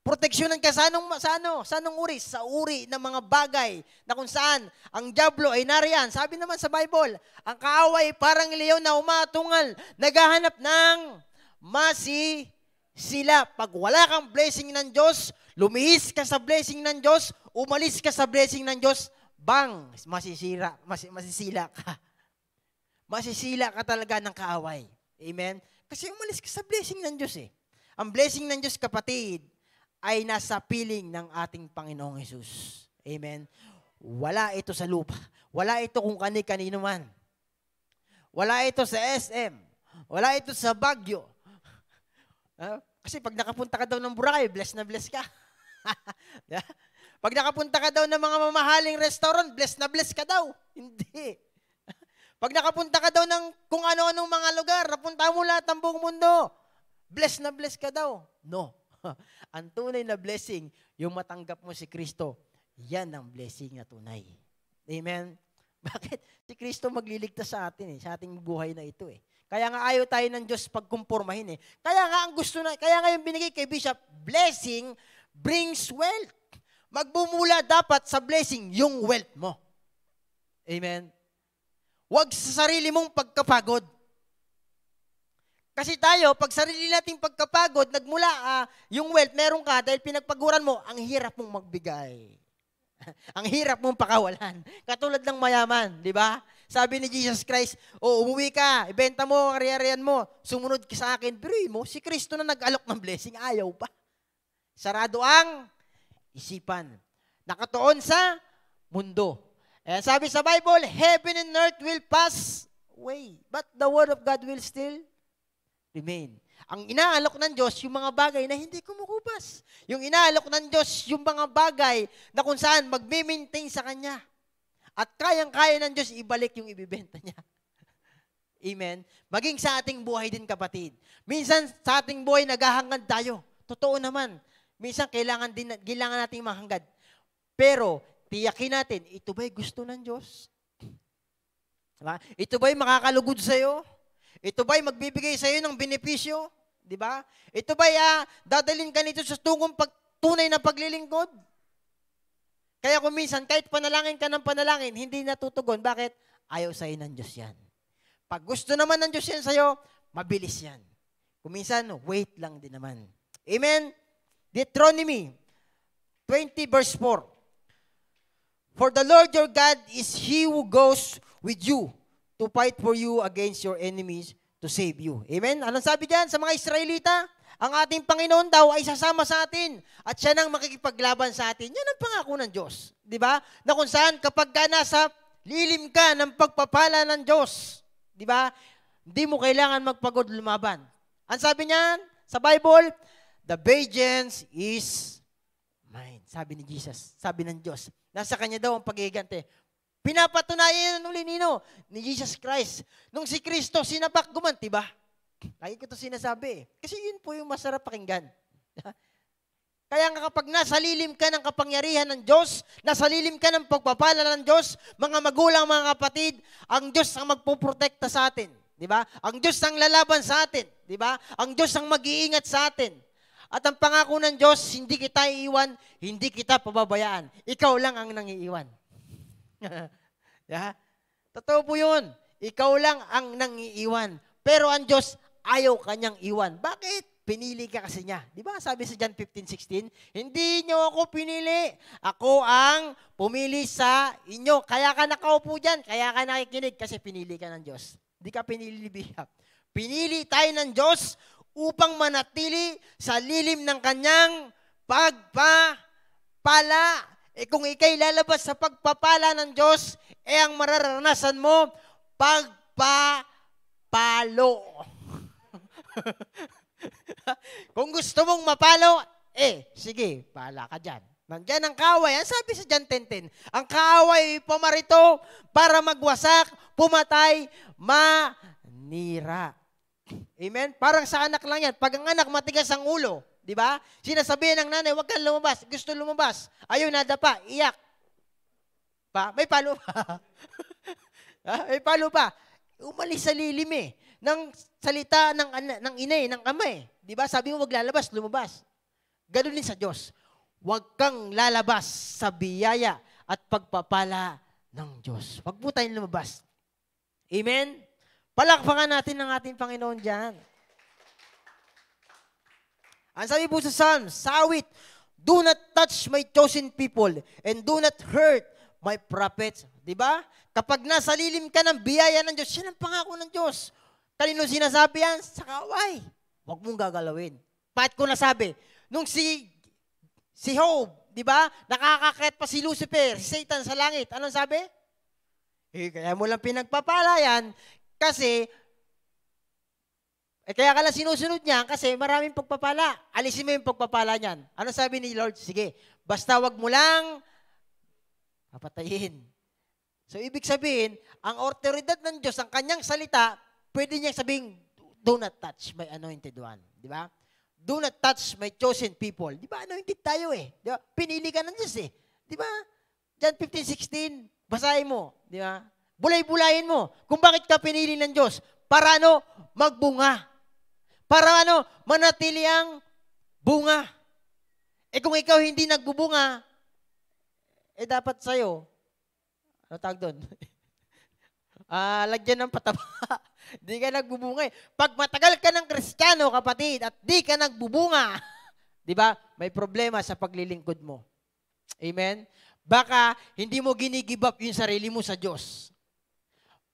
Proteksyonan ka sa anong uri? Sa uri ng mga bagay na kung saan ang dyablo ay nariyan. Sabi naman sa Bible, ang kaaway parang leon na umatungal, naghahanap ng masisila. Pag wala kang blessing ng Diyos, lumihis ka sa blessing ng Diyos, umalis ka sa blessing ng Diyos, bang, masisila ka. Masisila ka talaga ng kaaway. Amen? Kasi umalis ka sa blessing ng Diyos eh. Ang blessing ng Diyos, kapatid, ay nasa piling ng ating Panginoong Hesus. Amen? Wala ito sa lupa. Wala ito kung kani-kanino man. Wala ito sa SM. Wala ito sa Baguio. Kasi pag nakapunta ka daw ng Boracay, blessed na blessed ka. Pag nakapunta ka daw ng mga mamahaling restaurant, blessed na blessed ka daw. Hindi. Pag nakapunta ka daw ng kung ano-anong mga lugar, napunta mo lahat ng buong mundo, blessed na blessed ka daw. No. Ang tunay na blessing, yung matanggap mo si Kristo, yan ang blessing na tunay. Amen? Bakit? Si Kristo magliligtas sa atin sa ating buhay na ito eh. Kaya nga ayaw tayo ng Diyos pagkumpurmahin eh. Kaya nga kaya nga yung binigay kay Bishop, blessing brings wealth. Magbumula dapat sa blessing yung wealth mo. Amen? Huwag sa sarili mong pagkapagod. Kasi tayo, pag sarili nating pagkapagod, nagmula yung wealth, meron ka, dahil pinagpaguran mo, ang hirap mong magbigay. Ang hirap mong pakawalan. Katulad ng mayaman, di ba? Sabi ni Jesus Christ, umuwi ka, ibenta mo, kariyarian mo, sumunod ka sa akin. Pero mo, si Kristo na nag-alok ng blessing, ayaw pa. Sarado ang isipan. Nakatuon sa mundo. Sabi sa Bible, heaven and earth will pass away, but the word of God will still remain. Ang inaalok ng Diyos, yung mga bagay na hindi kumukupas. Yung inaalok ng Diyos, yung mga bagay na kung saan magme-maintain sa Kanya. At kayang-kaya ng Diyos ibalik yung ibibenta niya. Amen? Maging sa ating buhay din, kapatid. Minsan sa ating buhay naghahangad tayo. Totoo naman. Minsan kailangan nating mahangad. Pero tiyakin natin, ito ba'y gusto ng Diyos? Diba? Ito ba'y makakalugod sa'yo? Ito ba'y magbibigay sa'yo ng benepisyo? Diba? Ito ba'y dadalhin ka nito sa tunay na paglilingkod? Kaya kung minsan, kahit panalangin ka ng panalangin, hindi natutugon. Bakit? Ayaw sa'yo ng Diyos yan. Pag gusto naman ng Diyos yan sa'yo, mabilis yan. Kung minsan, wait lang din naman. Amen? Deuteronomy 20 verse 4. For the Lord your God is He who goes with you to fight for you against your enemies to save you. Amen? Anong sabi diyan sa mga Israelita? Ang ating Panginoon daw ay sasama sa atin at siya nang makikipaglaban sa atin. Yan ang pangako ng Diyos. Di ba? Na kung saan kapag ka nasa lilim ka ng pagpapala ng Diyos, di ba? Hindi mo kailangan magpagod lumaban. Ang sabi niyan sa Bible, the vengeance is mine. Sabi ni Jesus, sabi ng Diyos. Nasa Kanya daw ang pag-iigante. Pinapatunayan yan uli ni Jesus Christ. Nung si Kristo sinapak gumanti ba? Lagi ko ito sinasabi. Kasi yun po yung masarap pakinggan. Kaya nga kapag nasa lilim ka ng kapangyarihan ng Diyos, nasa lilim ka ng pagpapala ng Diyos, mga magulang, mga kapatid, ang Diyos ang magpuprotekta sa atin. Di ba? Ang Diyos ang lalaban sa atin. Di ba? Ang Diyos ang mag-iingat sa atin. At ang pangako ng Diyos, hindi kita iiwan, hindi kita pababayaan. Ikaw lang ang nangiiwan. Yeah? Totoo po yun. Ikaw lang ang nangiiwan. Pero ang Diyos, ayaw kanyang iwan. Bakit? Pinili ka kasi niya. Di ba? Sabi sa John 15:16, hindi niyo ako pinili. Ako ang pumili sa inyo. Kaya ka nakaupo dyan. Kaya ka nakikinig kasi pinili ka ng Diyos. Di ka pinili ni Bihap. Pinili tayo ng Diyos upang manatili sa lilim ng kanyang pagpapala. Kung ikay lalabas sa pagpapala ng Diyos, ang mararanasan mo, pagpapalo. Kung gusto mong mapalo, sige, pala ka dyan. Nandyan ang kaaway. Ang sabi sa John 10:10, ang kaaway pumarito para magwasak, pumatay, manira. Amen? Parang sa anak lang yan. Pag ang anak matigas ang ulo, di ba? Sinasabihan ng nanay, huwag kang lumabas. Gusto lumabas. Ayaw nadapa. Iyak. May palo pa. May palo pa. Umalis sa lilim ng salita ng inay, ng ama Di ba? Sabi mo, huwag lalabas, lumabas. Ganun din sa Diyos. Huwag kang lalabas sa biyaya at pagpapala ng Diyos. Huwag po tayong lumabas. Amen? Palakpakan natin ang ating Panginoon dyan. Ang sabi po sa Psalms, sawit, do not touch my chosen people and do not hurt my prophets. Diba? Kapag nasa lilim ka ng biyaya ng Diyos, yan ang pangako ng Diyos. Kanino sinasabi yan? Sa kaaway. Huwag mong gagalawin. Bakit ko nasabi? Nung si Job, diba? Nakakakit pa si Lucifer, si Satan sa langit. Anong sabi? Kaya mo lang pinagpapala yan kasi kaya ka lang sinusunod niya kasi maraming pagpapala. Alisin mo yung pagpapala niyan. Ano sabi ni Lord? Sige, basta wag mo lang papatayin. So, ibig sabihin, ang otoridad ng Diyos, ang kanyang salita, pwede niyang sabihin, do not touch my anointed one. Di ba? Do not touch my chosen people. Di ba? Anointed tayo Di ba? Pinili ka ng Diyos Di ba? John 15:16, basahin mo. Di ba? Bulay-bulayin mo. Kung bakit ka pinili ng Diyos. Para magbunga. Para manatili ang bunga. Kung ikaw hindi nagbubunga, dapat sa'yo, ano tawag doon? Lagyan ng pataba. Di ka nagbubunga Pag matagal ka ng Kristiyano, kapatid, at di ka nagbubunga, di ba? May problema sa paglilingkod mo. Amen? Baka hindi mo ginigive up yung sarili mo sa Diyos.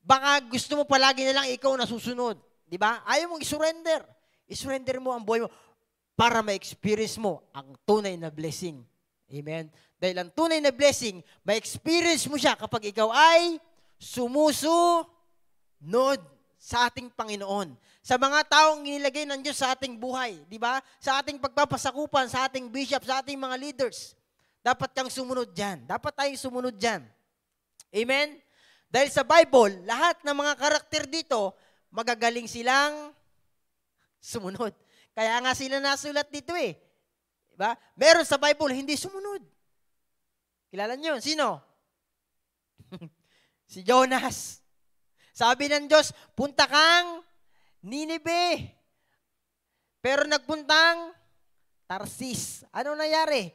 Baka gusto mo palagi na lang ikaw nasusunod. Di ba? Ayaw mong i-surrender. I-surrender mo ang buhay mo para ma-experience mo ang tunay na blessing. Amen? Dahil ang tunay na blessing, ma-experience mo siya kapag ikaw ay sumusunod sa ating Panginoon. Sa mga taong inilagay ng Diyos sa ating buhay. Di ba? Sa ating pagpapasakupan, sa ating bishop, sa ating mga leaders. Dapat kang sumunod dyan. Dapat tayong sumunod dyan. Amen? Dahil sa Bible, lahat ng mga karakter dito, magagaling silang sumunod. Kaya nga sila nasulat dito Diba? Meron sa Bible, hindi sumunod. Kilala niyo? Sino? Si Jonas. Sabi ng Diyos, punta kang Nineveh. Pero nagpuntang Tarsis. Anong nangyari?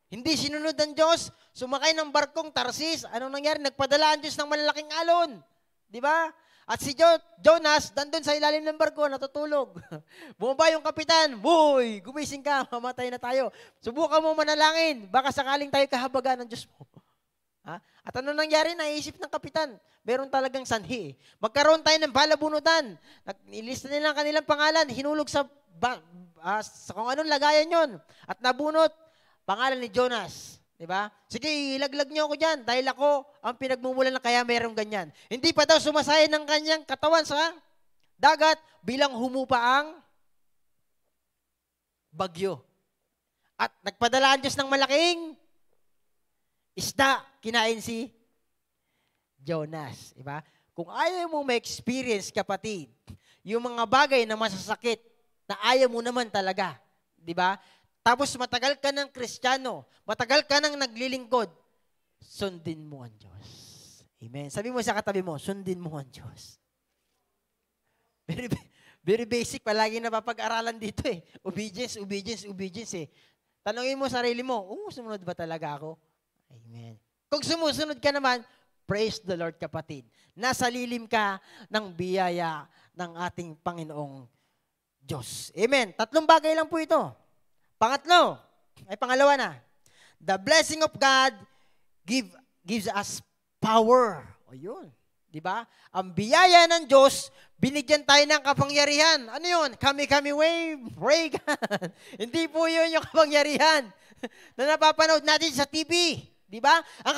Hindi sinunod ng Diyos. Sumakay ng barkong Tarsis. Anong nangyari? Nagpadala ang Diyos ng malalaking alon. Di ba? At si Jonas, nandun sa ilalim ng barko, natutulog. Bumaba yung kapitan, boy, gumising ka, mamatay na tayo. Subukan mo manalangin, baka sakaling tayo kahabagan ng Diyos mo. At ano nangyari? Naisip ng kapitan, meron talagang sanhi. Magkaroon tayo ng balabunutan. Nilista nila ang kanilang pangalan, hinulog sa kung anong lagayan yon. At nabunot, pangalan ni Jonas. Diba? Sige, ilaglag niyo ako dyan dahil ako ang pinagmumulan na kaya mayroong ganyan. Hindi pa daw sumasaya ng kanyang katawan sa dagat bilang humupa ang bagyo. At nagpadala ang Diyos ng malaking isda, kinain si Jonas. Diba? Kung ayaw mo ma-experience, kapatid, yung mga bagay na masasakit na ayaw mo naman talaga, diba? Tapos matagal ka ng Kristiyano, matagal ka ng naglilingkod, sundin mo ang Diyos. Amen. Sabi mo sa katabi mo, sundin mo ang Diyos. Very, very basic, palagi napapag-aralan dito eh. Obedience, obedience, obedience eh. Tanungin mo sarili mo, sumunod ba talaga ako? Amen. Kung sumusunod ka naman, praise the Lord kapatid. Nasa lilim ka ng biyaya ng ating Panginoong Diyos. Amen. 3 bagay lang po ito. Pangalawa na. The blessing of God gives us power. O yun. Diba? Ang biyaya ng Diyos, binigyan tayo ng kapangyarihan. Ano yun? Kami wave, pray God. Hindi po yun yung kapangyarihan na napapanood natin sa TV. Diba? Ang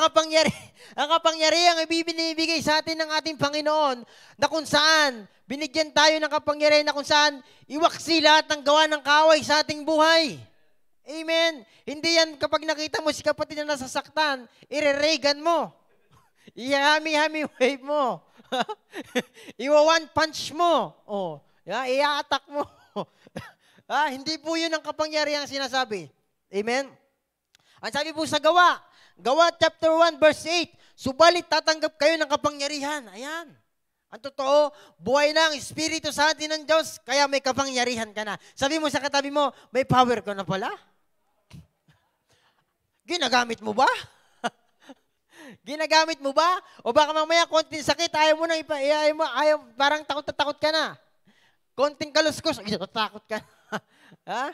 kapangyarihan ay binibigay sa atin ng ating Panginoon na kung saan binigyan tayo ng kapangyarihan na kung saan iwaksi lahat ng gawa ng kaaway sa ating buhay. Amen. Hindi yan kapag nakita mo si kapatid na nasasaktan, ire-regan mo. Ihami-hami wave mo. Iwa-one punch mo. I-attack mo. Hindi po yun ang kapangyarihan sinasabi. Amen? Ang sabi po sa Gawa chapter 1 verse 8, subalit tatanggap kayo ng kapangyarihan. Ayan. Ang totoo, buhay na ang Espiritu sa atin ng Diyos, kaya may kapangyarihan ka na. Sabi mo sa katabi mo, may power ka na pala. Ginagamit mo ba? Ginagamit mo ba? O baka mamaya konting sakit, ayaw mo nang parang takot ka na. Konting kaluskos, takot ka na.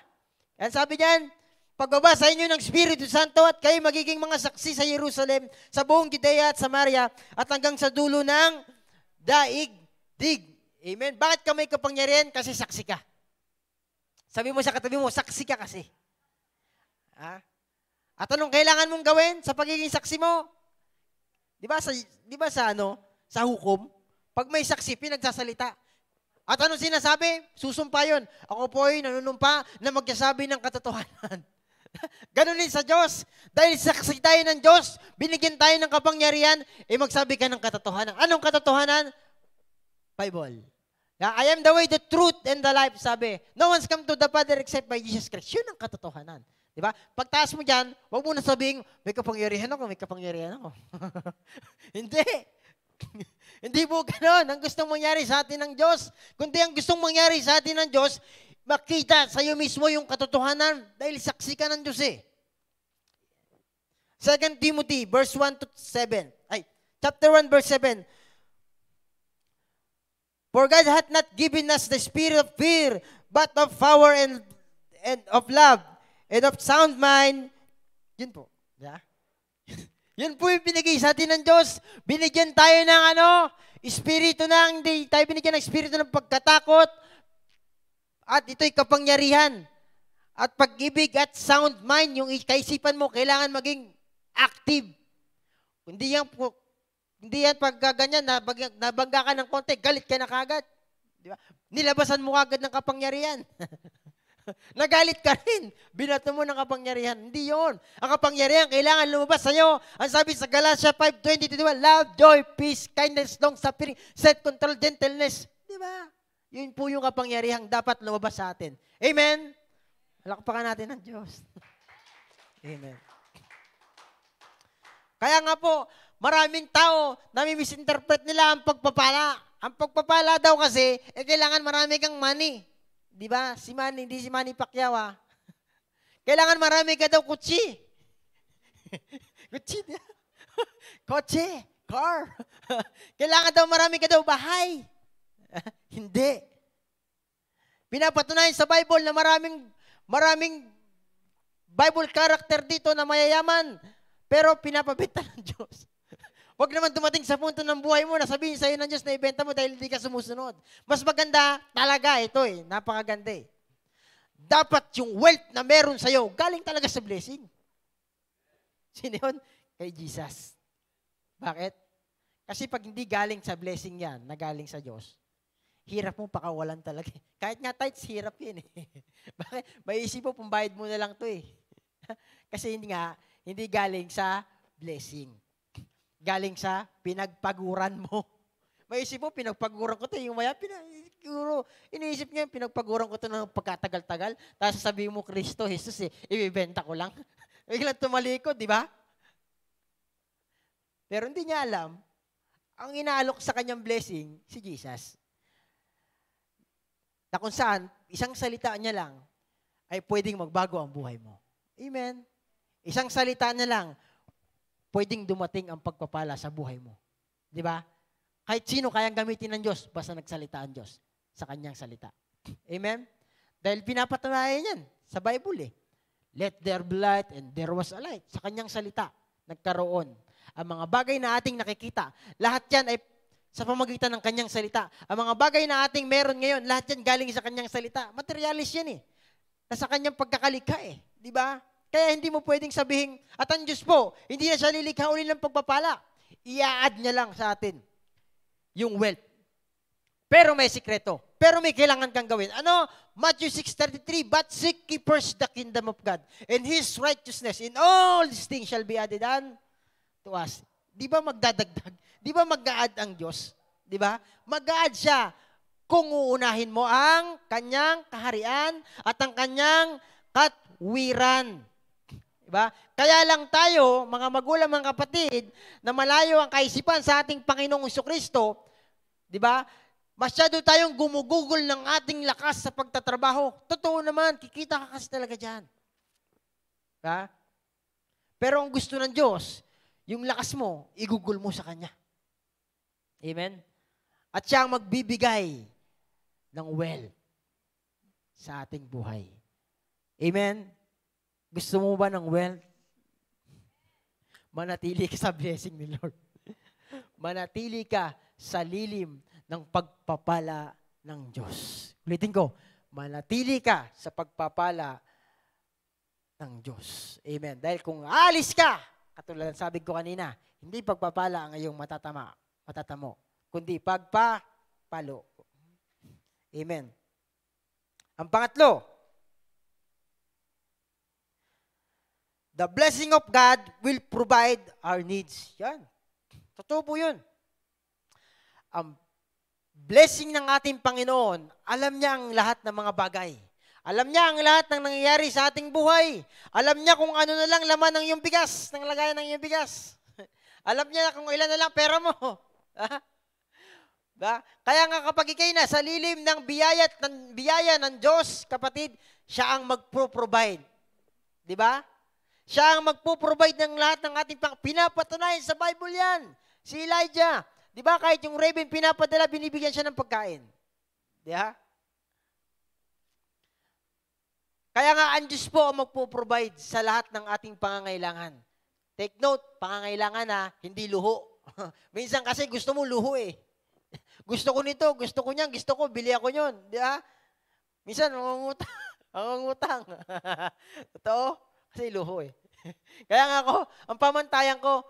Yan sabi diyan, pagbaba sa inyo ng Espiritu Santo at kayo magiging mga saksi sa Jerusalem, sa buong Judea at Samaria, at hanggang sa dulo ng daigdig. Amen? Bakit ka may kapangyarihan? Kasi saksi ka. Sabi mo sa katabi mo, saksi ka kasi. At anong kailangan mong gawin sa pagiging saksi mo? Di ba sa hukom, pag may saksi, pinagsasalita. At anong sinasabi? Susumpa yun. Ako po ay nanunumpa na magsasabi ng katotohanan. Ganun din sa Diyos. Dahil saksi tayo ng Diyos, binigyan tayo ng kapangyarihan, magsabi ka ng katotohanan. Anong katotohanan? Bible. I am the way, the truth, and the life, sabi. No one's come to the Father except by Jesus Christ. Yun ang katotohanan. Diba? Pagtaas mo dyan, huwag mo na sabihin, may kapangyarihan ako. Hindi. Hindi po gano'n. Ang gustong mangyari sa atin ng Diyos. Kundi ang gustong mangyari sa atin ng Diyos, makita sa iyo mismo yung katotohanan dahil saksi ka ng Diyos eh. 2 Timothy, verse 1 to 7. Chapter 1, verse 7. For God hath not given us the spirit of fear, but of power and of love, and of sound mind. Yun po. Yeah? Yun po yung binigay sa atin ng Diyos. Binigyan tayo ng espiritu hindi tayo binigyan ng espiritu ng pagkatakot. At ito'y kapangyarihan. At pag-ibig at sound mind, yung kaisipan mo, kailangan maging active. Hindi yan pag ganyan, nabangga ka ng konti, galit ka na kagad. Di ba? Nilabasan mo kagad ng kapangyarihan. Nagalit ka rin. Binato mo ng kapangyarihan. Hindi yon. Ang kapangyarihan, kailangan lumabas sa'yo. Ang sabi sa Galatia 5:20-21, love, joy, peace, kindness, long-suffering, self-control, gentleness. Di ba? Yun po yung kapangyarihang dapat lumabas sa atin. Amen? Palakpakan natin ng Diyos. Amen. Kaya nga po, maraming tao, nami-misinterpret nila ang pagpapala. Ang pagpapala daw kasi, kailangan marami kang money. Di ba? Hindi si Manny Pacquiao. Kailangan marami ka daw kutsi. Kotse, car. Kailangan daw marami ka daw bahay. Hindi. Pinapatunayan sa Bible na maraming Bible character dito na mayayaman, pero pinapabitan ng Diyos. Huwag naman dumating sa punto ng buhay mo na sabihin sa'yo ng Diyos na ibenta mo dahil hindi ka sumusunod. Mas maganda talaga ito napakaganda Dapat yung wealth na meron sa'yo, galing talaga sa blessing. Sino yun? Kay Jesus. Bakit? Kasi pag hindi galing sa blessing yan, na galing sa Diyos, hirap mo pakawalan talaga. Kahit nga tithes, hirap yun Bakit? Maisip mo, pambayad mo na lang to Kasi hindi galing sa blessing. Galing sa pinagpaguran mo. Maisip mo, pinagpaguran ko ito. Yung maya, iniisip niya, pinagpaguran ko ito ng pagkatagal-tagal. Tapos sabihin mo, Kristo, Jesus, ibibenta ko lang. Biglang tumalikod, di ba? Pero hindi niya alam, ang inaalok sa kanyang blessing, si Jesus. na kung saan, isang salita niya lang ay pwedeng magbago ang buhay mo. Amen? Isang salita niya lang, pwedeng dumating ang pagpapala sa buhay mo. Di ba? Kahit sino kayang gamitin ng Diyos, basta nagsalita ang Diyos sa kanyang salita. Amen? Dahil pinapatunayan yan sa Bible eh. Let there be light and there was a light. Sa kanyang salita, nagkaroon. Ang mga bagay na ating nakikita, lahat yan ay sa pamagitan ng kanyang salita. Ang mga bagay na ating meron ngayon, lahat yan galing sa kanyang salita. Materialis yan eh. Nasa kanyang pagkakalikha eh. Di ba? Kaya hindi mo pwedeng sabihin, at ang Diyos po, hindi na siya lilikha uli ng pagpapala. I-add niya lang sa atin yung wealth. Pero may sikreto. Pero may kailangan kang gawin. Ano? Matthew 6:33, but seek ye first the kingdom of God and His righteousness, in all these things shall be added unto us. Di ba magdadagdag? Di ba mag-a-add ang Diyos? Di ba? Mag-a-add siya kung uunahin mo ang kanyang kaharian at ang kanyang katwiran. Diba? Kaya lang tayo, mga magulang, mga kapatid, na malayo ang kaisipan sa ating Panginoong Jesucristo, di ba? Masyado tayong gumugugol ng ating lakas sa pagtatrabaho. Totoo naman, kikita ka kasi talaga dyan. Diba? Pero ang gusto ng Diyos, yung lakas mo, igugol mo sa Kanya. Amen? At siya ang magbibigay ng wealth sa ating buhay. Amen? Gusto mo ba ng wealth? Manatili ka sa blessing ni Lord. Manatili ka sa lilim ng pagpapala ng Diyos. Ulitin ko, manatili ka sa pagpapala ng Diyos. Amen. Dahil kung aalis ka, katulad ng sabi ko kanina, hindi pagpapala ang iyong matatamo, kundi pagpapalo. Amen. Ang pangatlo, the blessing of God will provide our needs. Yan. Totoo po yun. Ang blessing ng ating Panginoon, alam niya ang lahat ng mga bagay. Alam niya ang lahat ng nangyayari sa ating buhay. Alam niya kung ano na lang laman ng iyong bigas, ng lagayan ng iyong bigas. Alam niya kung ilan na lang pera mo. Kaya nga kapag ikay na sa lilim ng biyaya ng Diyos, kapatid, siya ang magpo-provide. Di ba? Siya ang magpo-provide ng lahat ng ating pinapatunayan sa Bible yan. Si Elijah. Di ba kahit yung raven pinapadala, binibigyan siya ng pagkain. Di ba? Kaya nga ang Diyos po ang magpo-provide sa lahat ng ating pangangailangan. Take note, pangangailangan na hindi luho. Minsan kasi gusto mo luho eh. Gusto ko nito, gusto ko niyan, gusto ko, bili ako yun. Di ba? Minsan, mangungutang. Totoo? Kasi luho eh. Kaya nga ako, ang pamantayan ko,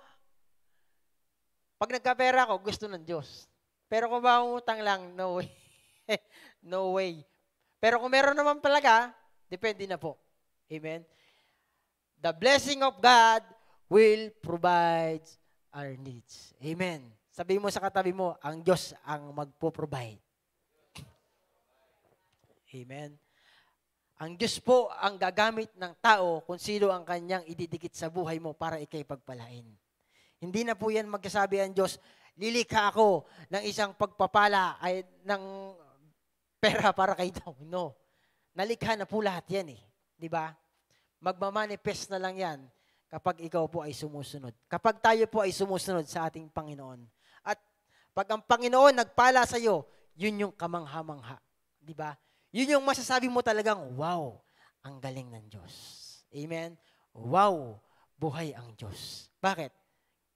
pag nagkapera ko, gusto ng Diyos. Pero kung mangungutang lang, no way. No way. Pero kung meron naman talaga, depende na po. Amen? The blessing of God will provide our needs. Amen. Sabihin mo sa katabi mo, ang Diyos ang magpo-provide. Amen. Ang Diyos po ang gagamit ng tao kung sino ang kanyang ididikit sa buhay mo para ikay pagpalain. Hindi na po yan magsasabi ang Diyos, lilikha ako ng isang pagpapala ay ng pera para kay daw. No. Nalikha na po lahat yan eh. Di ba? Magmamanifest na lang yan kapag ikaw po ay sumusunod. Kapag tayo po ay sumusunod sa ating Panginoon. At pag ang Panginoon nagpala sa iyo, yun yung kamangha-mangha. Di ba? Yun yung masasabi mo talagang, wow, ang galing ng Diyos. Amen? Wow, buhay ang Diyos. Bakit?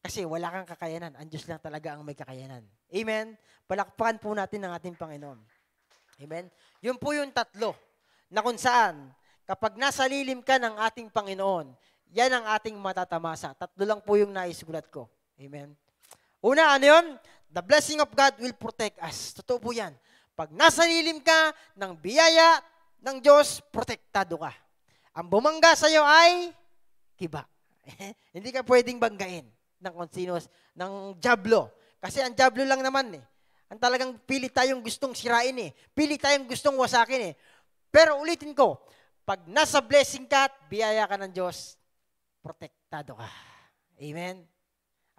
Kasi wala kang kakayanan. Ang Diyos lang talaga ang may kakayanan. Amen? Palakpakan po natin ang ating Panginoon. Amen? Yun po yung tatlo na kung saan, kapag nasa lilim ka ng ating Panginoon, yan ang ating matatamasa. Tatlo lang po yung naisulat ko. Amen? Una, ano yun? The blessing of God will protect us. Totoo po yan. Pag nasa lilim ka ng biyaya ng Diyos, protektado ka. Ang bumangga sa iyo ay kiba. Hindi ka pwedeng banggain ng konsinos, ng jablo. Kasi ang jablo lang naman eh. Ang talagang pilit tayong gustong sirain eh. Pilit tayong gustong wasakin eh. Pero ulitin ko, pag nasa blessing ka at biyaya ka ng Diyos, protektado ka. Amen?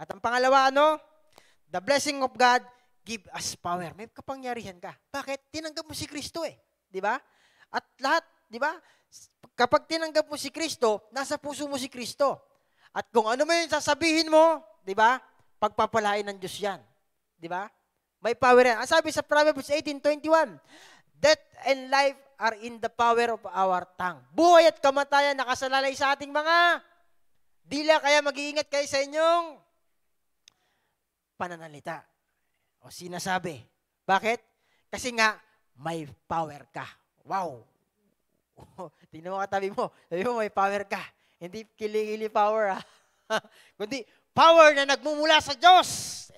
At ang pangalawa, ano? The blessing of God give us power. May kapangyarihan ka. Bakit? Tinanggap mo si Kristo eh. di ba? At lahat, di ba? Kapag tinanggap mo si Kristo, nasa puso mo si Kristo. At kung ano man yung sasabihin mo, di ba? Pagpapalain ng Diyos yan. Di ba? May power yan. Ang sabi sa Proverbs 18:21, death and life are in the power of our tongue. Buhay at kamatayan nakasalalay sa ating mga dila, kaya mag-iingat kayo sa inyong pananalita o sinasabi. Bakit? Kasi nga, may power ka. Wow! Tingnan mo katabi mo. Sabi mo, may power ka. Hindi kilikili power, ha? Kundi, power na nagmumula sa Diyos.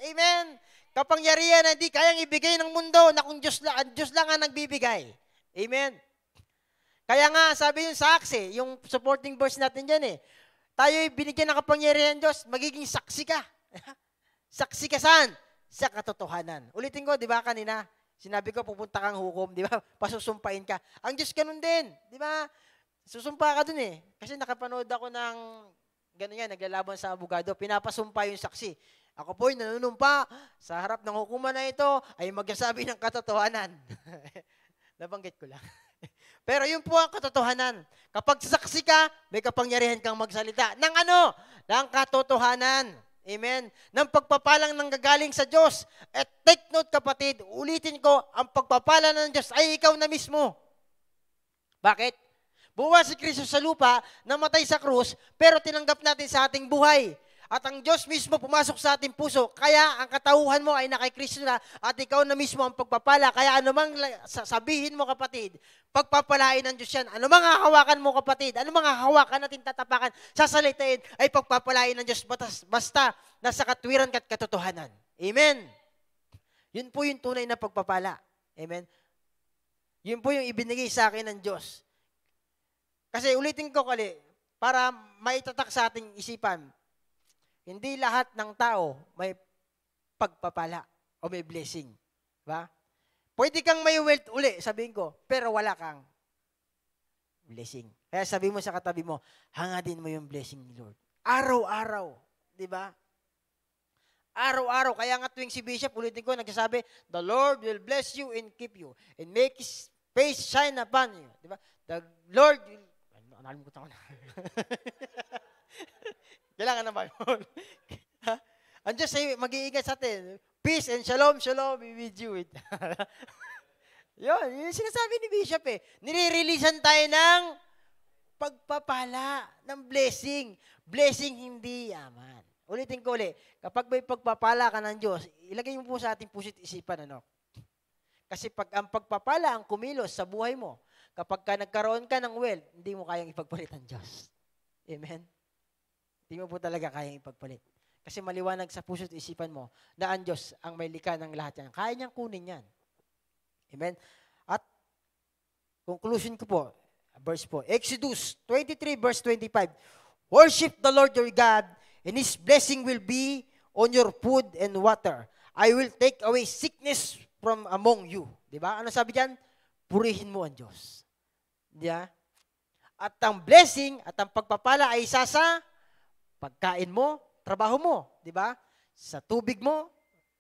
Amen? Kapangyarihan na hindi kayang ibigay ng mundo na kung Diyos lang ang nagbibigay. Amen? Kaya nga, sabi yung sa Acts, yung supporting verse natin dyan tayo'y binigyan ng kapangyarihan Diyos, magiging saksi ka. Saksi ka saan? Sa katotohanan. Ulitin ko, di ba kanina, sinabi ko, pupunta kang hukom, di ba? Pasusumpain ka. Ang Diyos ganun din, di ba? Susumpa ka dun Kasi nakapanood ako ng, gano'n yan, naglalaban sa abogado, pinapasumpa yung saksi. Ako po'y nanunumpa sa harap ng hukuman na ito ay magsasabi ng katotohanan. Nabanggit ko lang. Pero yun po ang katotohanan. Kapag saksi ka, may kapangyarihan kang magsalita. Ng ano? Ng katotohanan. Amen? Ng pagpapalang nanggagaling sa Diyos. At take note kapatid, ulitin ko, ang pagpapala ng Diyos ay ikaw na mismo. Bakit? Buwa si Kristo sa lupa, namatay sa krus, pero tinanggap natin sa ating buhay. At ang Diyos mismo pumasok sa ating puso. Kaya ang katauhan mo ay nakay Kristo na at ikaw na mismo ang pagpapala. Kaya anumang sabihin mo kapatid, pagpapalain ng Diyos yan. Anumang hahawakan mo kapatid, anumang hahawakan natin tatapakan, sasalitain ay pagpapalain ng Diyos basta nasa katwiran at katotohanan. Amen. Yun po yung tunay na pagpapala. Amen. Yun po yung ibinigay sa akin ng Diyos. Kasi ulitin ko para maitatak sa ating isipan, hindi lahat ng tao may pagpapala o may blessing. Diba? Pwede kang may wealth uli, sabihin ko, pero wala kang blessing. Kaya sabi mo sa katabi mo, hangadin mo yung blessing ni Lord. Araw-araw. Diba? Araw-araw. Kaya nga tuwing si Bishop, ulitin ko, nagsasabi, the Lord will bless you and keep you and make His face shine upon you. Diba? The Lord will... Nakalimutan ko na. Kailangan na ba yun? Ang Diyos ay mag-iingat sa atin. Peace and shalom, shalom, be with you. Yun, yung sinasabi ni Bishop nire-releasean tayo ng pagpapala, ng blessing. Blessing hindi yaman. Ulitin ko kapag may pagpapala ka ng Diyos, ilagay mo po sa ating puso't isipan, Kasi pag ang pagpapala ang kumilos sa buhay mo, kapag ka nagkaroon ka ng wealth, hindi mo kayang ipagpalit ang Diyos. Amen? Hindi mo po talaga kayang ipagpalit. Kasi maliwanag sa puso't isipan mo na ang Diyos ang may likha ng lahat yan. Kaya niyang kunin yan. Amen? At conclusion ko po, verse po, Exodus 23 verse 25, worship the Lord your God and His blessing will be on your food and water. I will take away sickness from among you. Diba? Ano sabi diyan? Purihin mo ang Diyos. Diba? At ang blessing at ang pagpapala ay isa sa pagkain mo, trabaho mo, di ba? Sa tubig mo,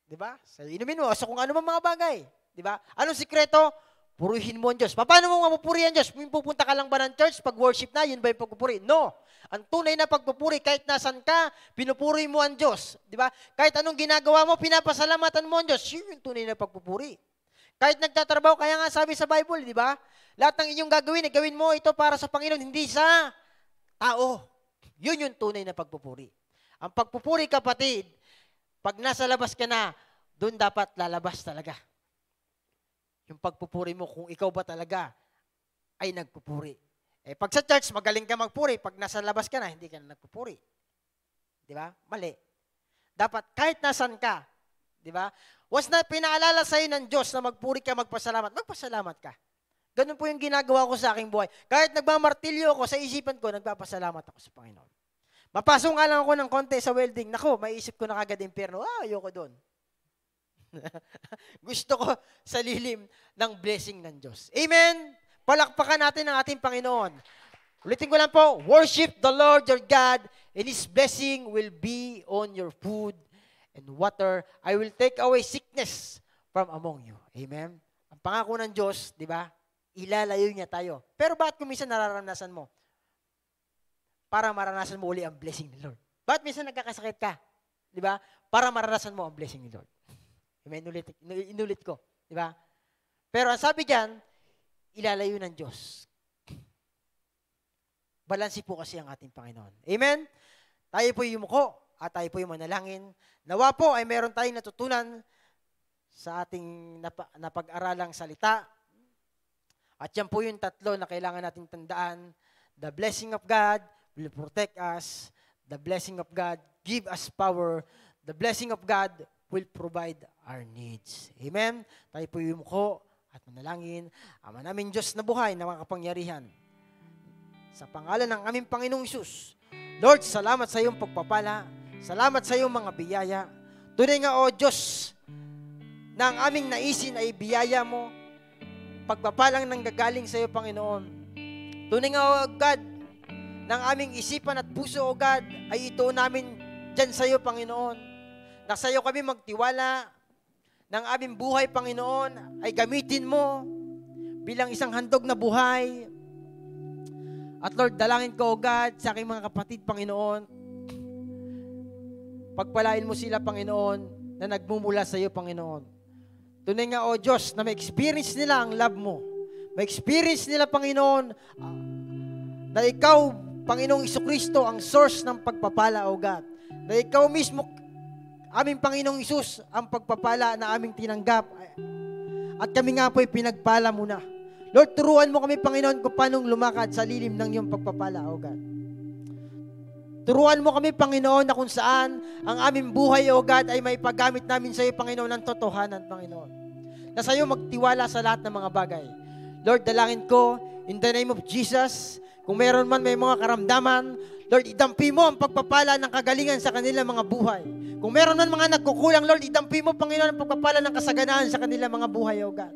di ba? Sa inumin mo, sa kung ano man mga bagay, di ba? Anong sikreto? Purihin mo ang Diyos. Paano mo mapupuri ang Diyos? Pupunta ka lang ba ng church pag worship na, yun ba yung pagpupuri? No. Ang tunay na pagpupuri, kahit nasan ka, pinupuri mo ang Diyos, di ba? Kahit anong ginagawa mo, pinapasalamatan mo ang Diyos. Yun yung tunay na pagpupuri. Kahit nagtatrabaho, kaya nga sabi sa Bible, di ba? Lahat ng inyong gagawin, gawin mo ito para sa Panginoon, hindi sa tao. Yun yung tunay na pagpupuri. Ang pagpupuri, kapatid, pag nasa labas ka na, doon dapat lalabas talaga. Yung pagpupuri mo, kung ikaw ba talaga ay nagpupuri. Pag sa church, magaling ka magpuri. Pag nasa labas ka na, hindi ka na nagpupuri. Di ba? Mali. Dapat kahit nasan ka, di ba? Once na pinaalala sa'yo ng Diyos na magpuri ka, magpasalamat ka. Ganun po yung ginagawa ko sa aking buhay. Kahit nagmamartilyo ako, sa isipan ko, nagpapasalamat ako sa Panginoon. Mapasok nga lang ako ng konti sa welding. Nako, maiisip ko na kagad impyerno. Ayoko doon. Gusto ko sa lilim ng blessing ng Diyos. Amen? Palakpakan natin ang ating Panginoon. Ulitin ko lang po, worship the Lord your God, and His blessing will be on your food and water. I will take away sickness from among you. Amen? Ang pangako ng Diyos, di ba? ilalayo niya tayo. Pero bakit kung minsan nararanasan mo? Para maranasan mo uli ang blessing ni Lord. Bakit minsan nagkakasakit ka? Di ba? Para maranasan mo ang blessing ni Lord. Inulit ko. Di ba? Pero ang sabi diyan, ilalayo ng Diyos. Balansi po kasi ang ating Panginoon. Amen? Tayo po yumuko at tayo po yung manalangin. Nawa po ay meron tayong natutunan sa ating napag-aralang salita. At yan po yung tatlo na kailangan nating tandaan. The blessing of God will protect us. The blessing of God give us power. The blessing of God will provide our needs. Amen? Tayo po yumuko at manalangin. Ama namin Diyos na buhay na makapangyarihan. Sa pangalan ng aming Panginoong Isus, Lord, salamat sa iyong pagpapala. Salamat sa iyong mga biyaya. Tunay nga, O Diyos, na ang aming naisin ay biyaya mo. Pagpapalang nanggagaling sa iyo, Panginoon. Tunay nga, O God, ng aming isipan at puso, O God, ay ito namin dyan sa iyo, Panginoon. Na sa iyo kami magtiwala. Ng aming buhay, Panginoon, ay gamitin mo bilang isang handog na buhay. At Lord, dalangin ko, O God, sa aking mga kapatid, Panginoon, pagpalain mo sila, Panginoon, na nagmumula sa iyo, Panginoon. Tunay nga, O Diyos, na ma-experience nila ang love mo. Ma-experience nila, Panginoon, na ikaw, Panginoong Jesucristo, ang source ng pagpapala, O God. Na ikaw mismo, aming Panginoong Isus, ang pagpapala na aming tinanggap. At kami nga po'y pinagpala mo na. Lord, turuan mo kami, Panginoon, kung paano lumakad sa lilim ng iyong pagpapala, O God. Turuan mo kami, Panginoon, na kung saan ang aming buhay, O God, ay may paggamit namin sa iyo, Panginoon, ng totohanan, Panginoon. Na sa iyo magtiwala sa lahat ng mga bagay. Lord, dalangin ko, in the name of Jesus, kung meron man may mga karamdaman, Lord, idampi mo ang pagpapala ng kagalingan sa kanilang mga buhay. Kung meron man mga nagkukulang, Lord, idampi mo, Panginoon, ang pagpapala ng kasaganaan sa kanilang mga buhay, O God.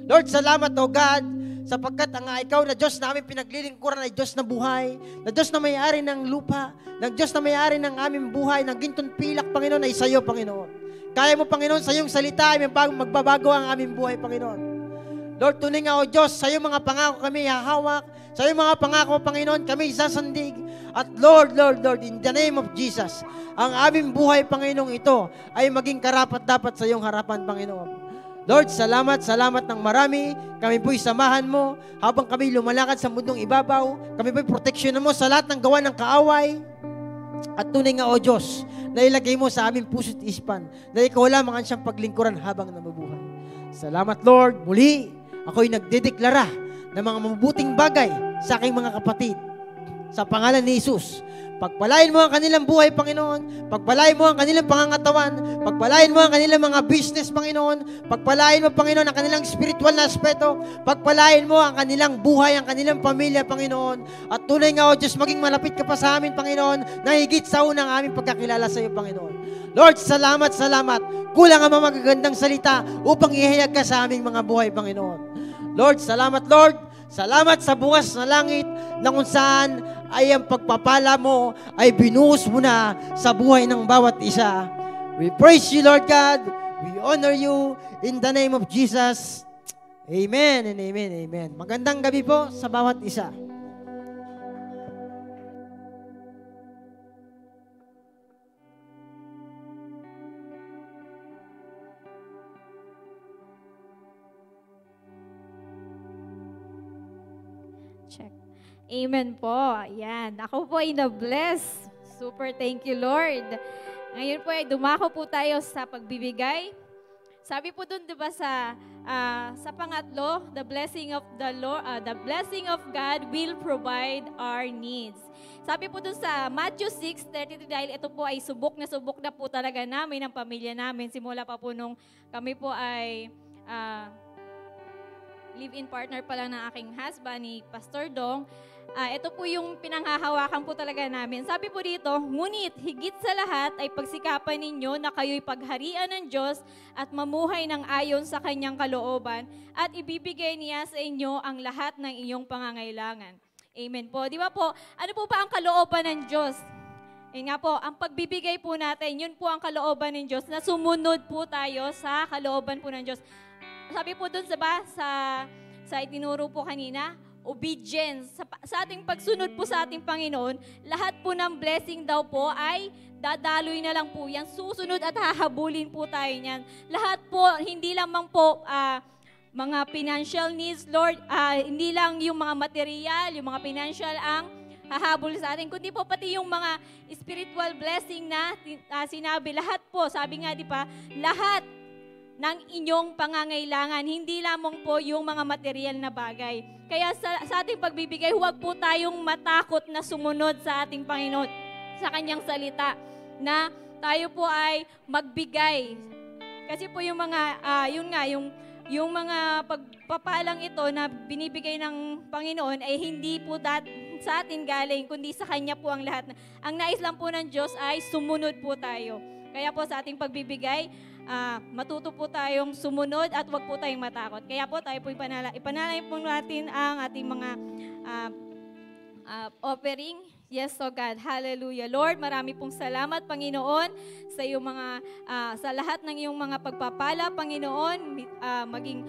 Lord, salamat, O God, sapagkat ang ikaw na Diyos na aming pinaglilingkuran ay Diyos na buhay, na Diyos na may-ari ng lupa, ng Diyos na may-ari ng aming buhay, ng gintong pilak, Panginoon, ay sa iyo, Panginoon. Kaya mo, Panginoon, sa iyong salita ay magbabago ang aming buhay, Panginoon. Lord, tunay nga, O Diyos, sa iyong mga pangako kami hahawak, sa iyong mga pangako, Panginoon, kami sasandig. At Lord, in the name of Jesus, ang aming buhay, Panginoon, ito ay maging karapat-dapat sa iyong harapan, Panginoon. Lord, salamat ng marami. Kami po'y samahan mo habang kami lumalakad sa mundong ibabaw. Kami po'y proteksyonan mo sa lahat ng gawa ng kaaway. At tunay nga, O Diyos, na ilagay mo sa aming puso't isipan na ikaw lamang ang siyang paglingkuran habang namubuhay. Salamat, Lord. Muli, ako'y nagdedeklara ng mga mabubuting bagay sa aking mga kapatid. Sa pangalan ni Jesus, pagpalain mo ang kanilang buhay, Panginoon. Pagpalain mo ang kanilang pangangatawan. Pagpalain mo ang kanilang mga business, Panginoon. Pagpalain mo, Panginoon, ang kanilang spiritual na aspeto. Pagpalain mo ang kanilang buhay, ang kanilang pamilya, Panginoon. At tunay nga, O Diyos, maging malapit ka pa sa amin, Panginoon, na higit sa unang aming pagkakilala sa iyo, Panginoon. Lord, salamat. Kulang ang mga magagandang salita upang ihayag ka sa aming mga buhay, Panginoon. Lord, salamat, Lord. Salamat sa bukas na langit na kung saan ay ang pagpapala mo ay binuhos mo na sa buhay ng bawat isa. We praise you, Lord God. We honor you in the name of Jesus. Amen and amen, amen. Magandang gabi po sa bawat isa. Check. Amen po. Ayan. Ako po ay na-bless. Super thank you, Lord. Ngayon po ay dumako po tayo sa pagbibigay. Sabi po dun, 'di ba, sa pangatlo, the blessing of the Lord, the blessing of God will provide our needs. Sabi po dun sa Matthew 6:33, dahil ito po ay subok na po talaga namin ng pamilya namin simula pa po nung kami po ay live-in partner pa lang ng aking husband, ni Pastor Dong. Ito po yung pinanghahawakan po talaga namin. Sabi po dito, ngunit higit sa lahat ay pagsikapan ninyo na kayo'y pagharian ng Diyos at mamuhay ng ayon sa kanyang kalooban at ibibigay niya sa inyo ang lahat ng inyong pangangailangan. Amen po. Di ba po, ano po ba ang kalooban ng Diyos? Yun nga po, ang pagbibigay po natin, yun po ang kalooban ng Diyos, na sumunod po tayo sa kalooban po ng Diyos. Sabi po dun sa sa itinuro po kanina, obedience. Sa ating pagsunod po sa ating Panginoon, lahat po ng blessing daw po ay dadaloy na lang po yan. Susunod at hahabulin po tayo niyan. Lahat po, hindi lamang po mga financial needs, Lord, hindi lang yung mga material, yung mga financial ang hahabol sa atin, kundi po pati yung mga spiritual blessing na sinabi. Lahat po, sabi nga di pa, lahat ng inyong pangangailangan, hindi lamang po yung mga material na bagay. Kaya sa ating pagbibigay, huwag po tayong matakot na sumunod sa ating Panginoon, sa Kanyang salita, na tayo po ay magbigay. Kasi po yung mga, yung mga pagpapalang ito na binibigay ng Panginoon ay hindi po sa atin galing, kundi sa Kanya po ang lahat. Ang nais lang po ng Diyos ay sumunod po tayo. Kaya po sa ating pagbibigay, matuto po tayong sumunod at huwag po tayong matakot. Kaya po tayo po ipanalangin po natin ang ating mga offering. Yes, so God. Hallelujah. Lord, marami pong salamat, Panginoon, sa iyong sa lahat ng iyong mga pagpapala, Panginoon, maging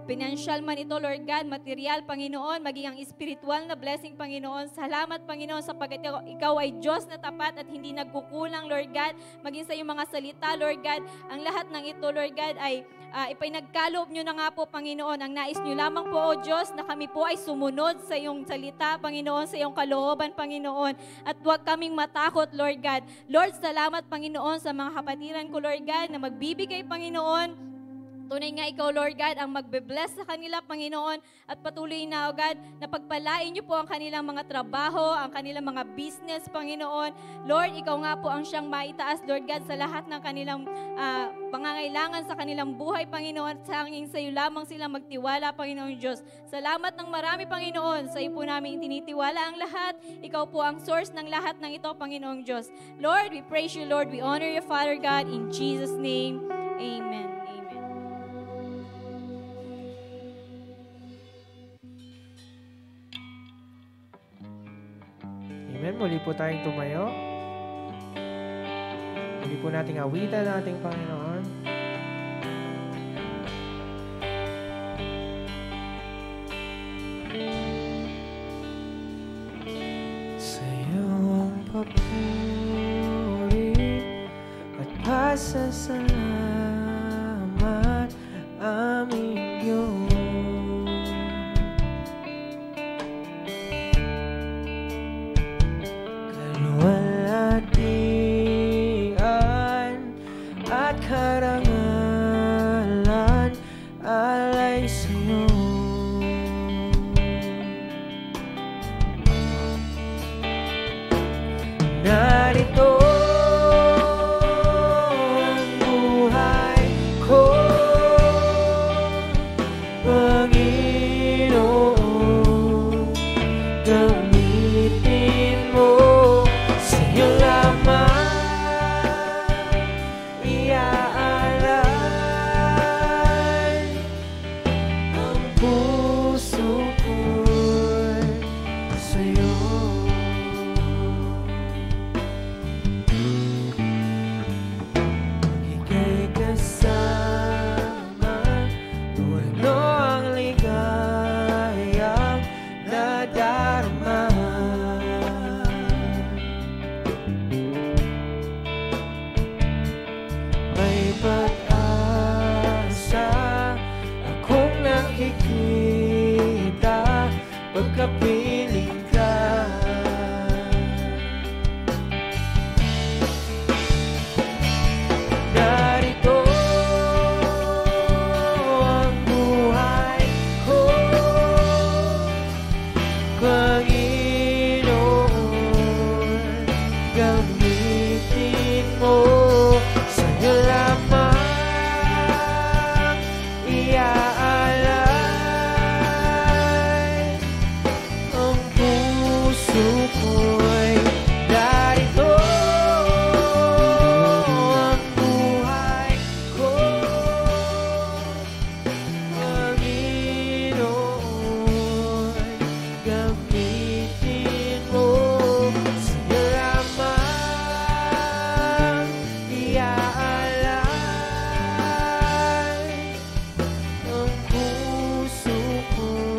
financial man ito, Lord God, material, Panginoon, maging ang spiritual na blessing, Panginoon. Salamat, Panginoon, sapagkat ikaw ay Diyos na tapat at hindi nagkukulang, Lord God. Maging sa iyong mga salita, Lord God, ang lahat ng ito, Lord God, ay ipinagkaloob nyo na nga po, Panginoon. Ang nais nyo lamang po, O Diyos, na kami po ay sumunod sa iyong salita, Panginoon, sa iyong kalooban, Panginoon. At huwag kaming matakot, Lord God. Lord, salamat, Panginoon, sa mga kapatiran ko, Lord God, na magbibigay, Panginoon. Tunay nga ikaw, Lord God, ang magbe-bless sa kanila, Panginoon, at patuloy na, O God, na pagpalain niyo po ang kanilang mga trabaho, ang kanilang mga business, Panginoon. Lord, ikaw nga po ang siyang maitaas, Lord God, sa lahat ng kanilang pangangailangan sa kanilang buhay, Panginoon. Sanging sa iyo lamang sila magtiwala, Panginoon Diyos. Salamat ng marami, Panginoon. Sa iyo po namin itinitiwala ang lahat. Ikaw po ang source ng lahat ng ito, Panginoong Diyos. Lord, we praise you, Lord. We honor you, Father God. In Jesus' name, amen. Amen. Muli po tayong tumayo. Muli po nating awitan ang ating Panginoon. Sa iyong papuri at pasasalamat aming Diyos. Karangalan alay sa'yo. Narito ang buhay ko, Panginoon. Gamitin mo sa'yo lamang. Pagkapiling ka, narito ang buhay ko, Panginoon. Gamitin mo sa'yo lamang ang puso ko.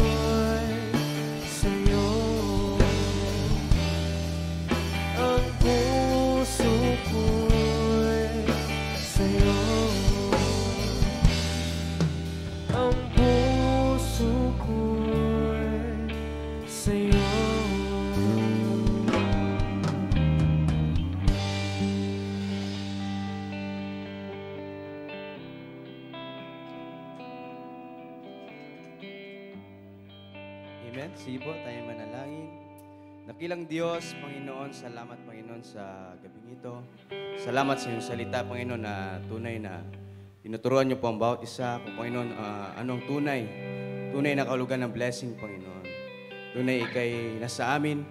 Amen. Sige po, tayo manalangin. Nakilang Diyos, Panginoon, salamat Panginoon sa gabing ito. Salamat sa iyong salita, Panginoon, na tunay na tinuturuan niyo po ang bawat isa. Kung Panginoon, anong tunay na kahulugan ng blessing, Panginoon. Tunay ikay nasa amin.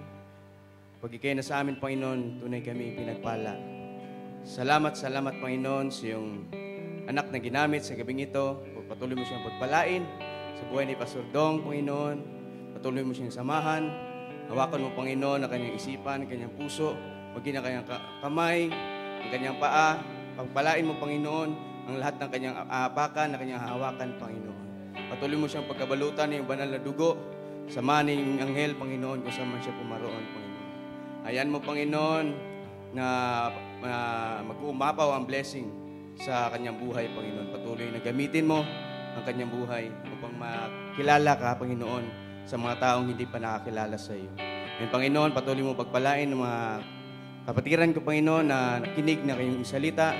Pag ikay nasa amin, Panginoon, tunay kami pinagpala. Salamat, Panginoon, sa iyong anak na ginamit sa gabing ito. Patuloy mo siyang pagpalain sa buhay ni Pastor Dong, Panginoon. Patuloy mo siyang samahan. Hawakan mo, Panginoon, ang kanyang isipan, ang kanyang puso, maging ang kanyang kamay, ang kanyang paa. Pagpalain mo, Panginoon, ang lahat ng kanyang aapakan, ang kanyang hawakan, Panginoon. Patuloy mo siyang pagkabalutan ng banal na dugo, samahan ng anghel, Panginoon, kung saan man siya pumaroon, Panginoon. Ayan mo, Panginoon, na mag-uumapaw ang blessing sa kanyang buhay, Panginoon. Patuloy na gamitin mo ang kanyang buhay upang makilala ka, Panginoon, sa mga taong hindi pa nakakilala sa iyo. Ngayon, Panginoon, patuloy mo pagpalain ng mga kapatiran ko, Panginoon, na nakinig na kayong salita.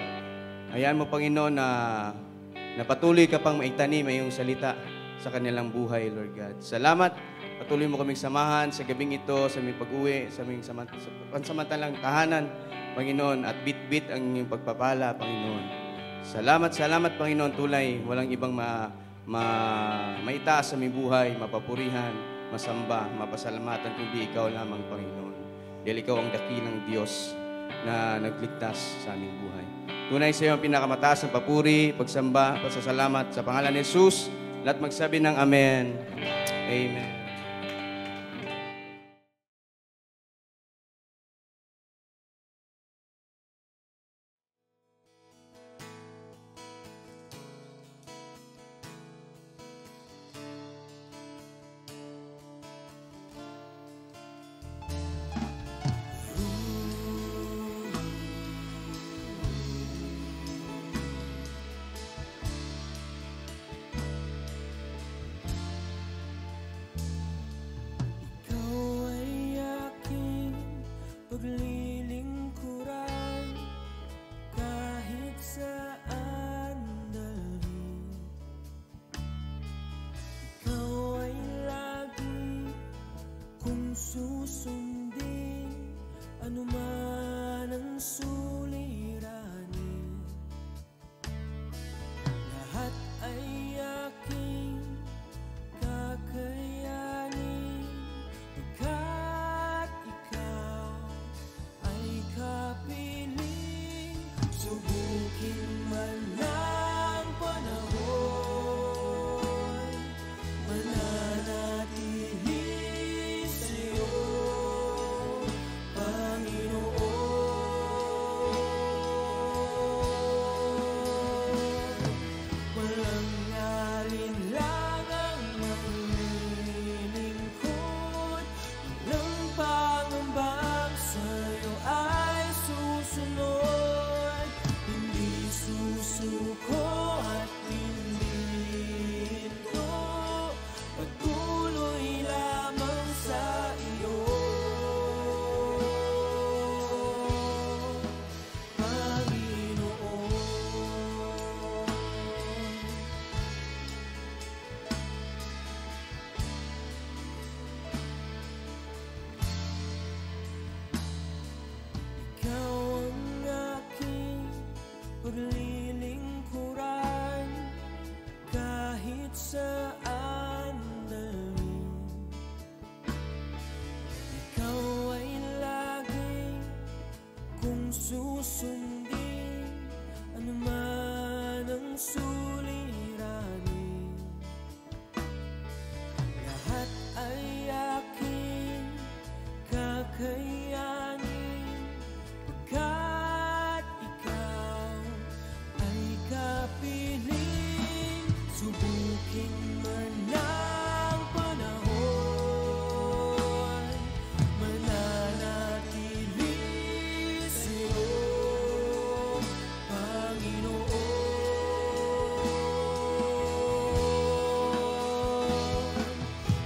Ayan mo, Panginoon, na patuloy ka pang maitanim ang iyong salita sa kanilang buhay, Lord God. Salamat. Patuloy mo kaming samahan sa gabing ito, sa aming pag-uwi, sa aming pansamantalang tahanan, Panginoon, at bit-bit ang iyong pagpapala, Panginoon. Salamat, Panginoon, tulay, walang ibang maitaas sa aming buhay, mapapurihan, masamba, mapasalamatan, kundi ikaw lamang, Panginoon. Dahil ikaw ang dakilang Diyos na nagligtas sa aming buhay. Tunay sa iyo ang pinakamataas ng papuri, pagsamba, pasasalamat sa pangalan ni Jesus. Lahat magsabi ng Amen. Amen.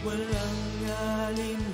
Walang alinlangan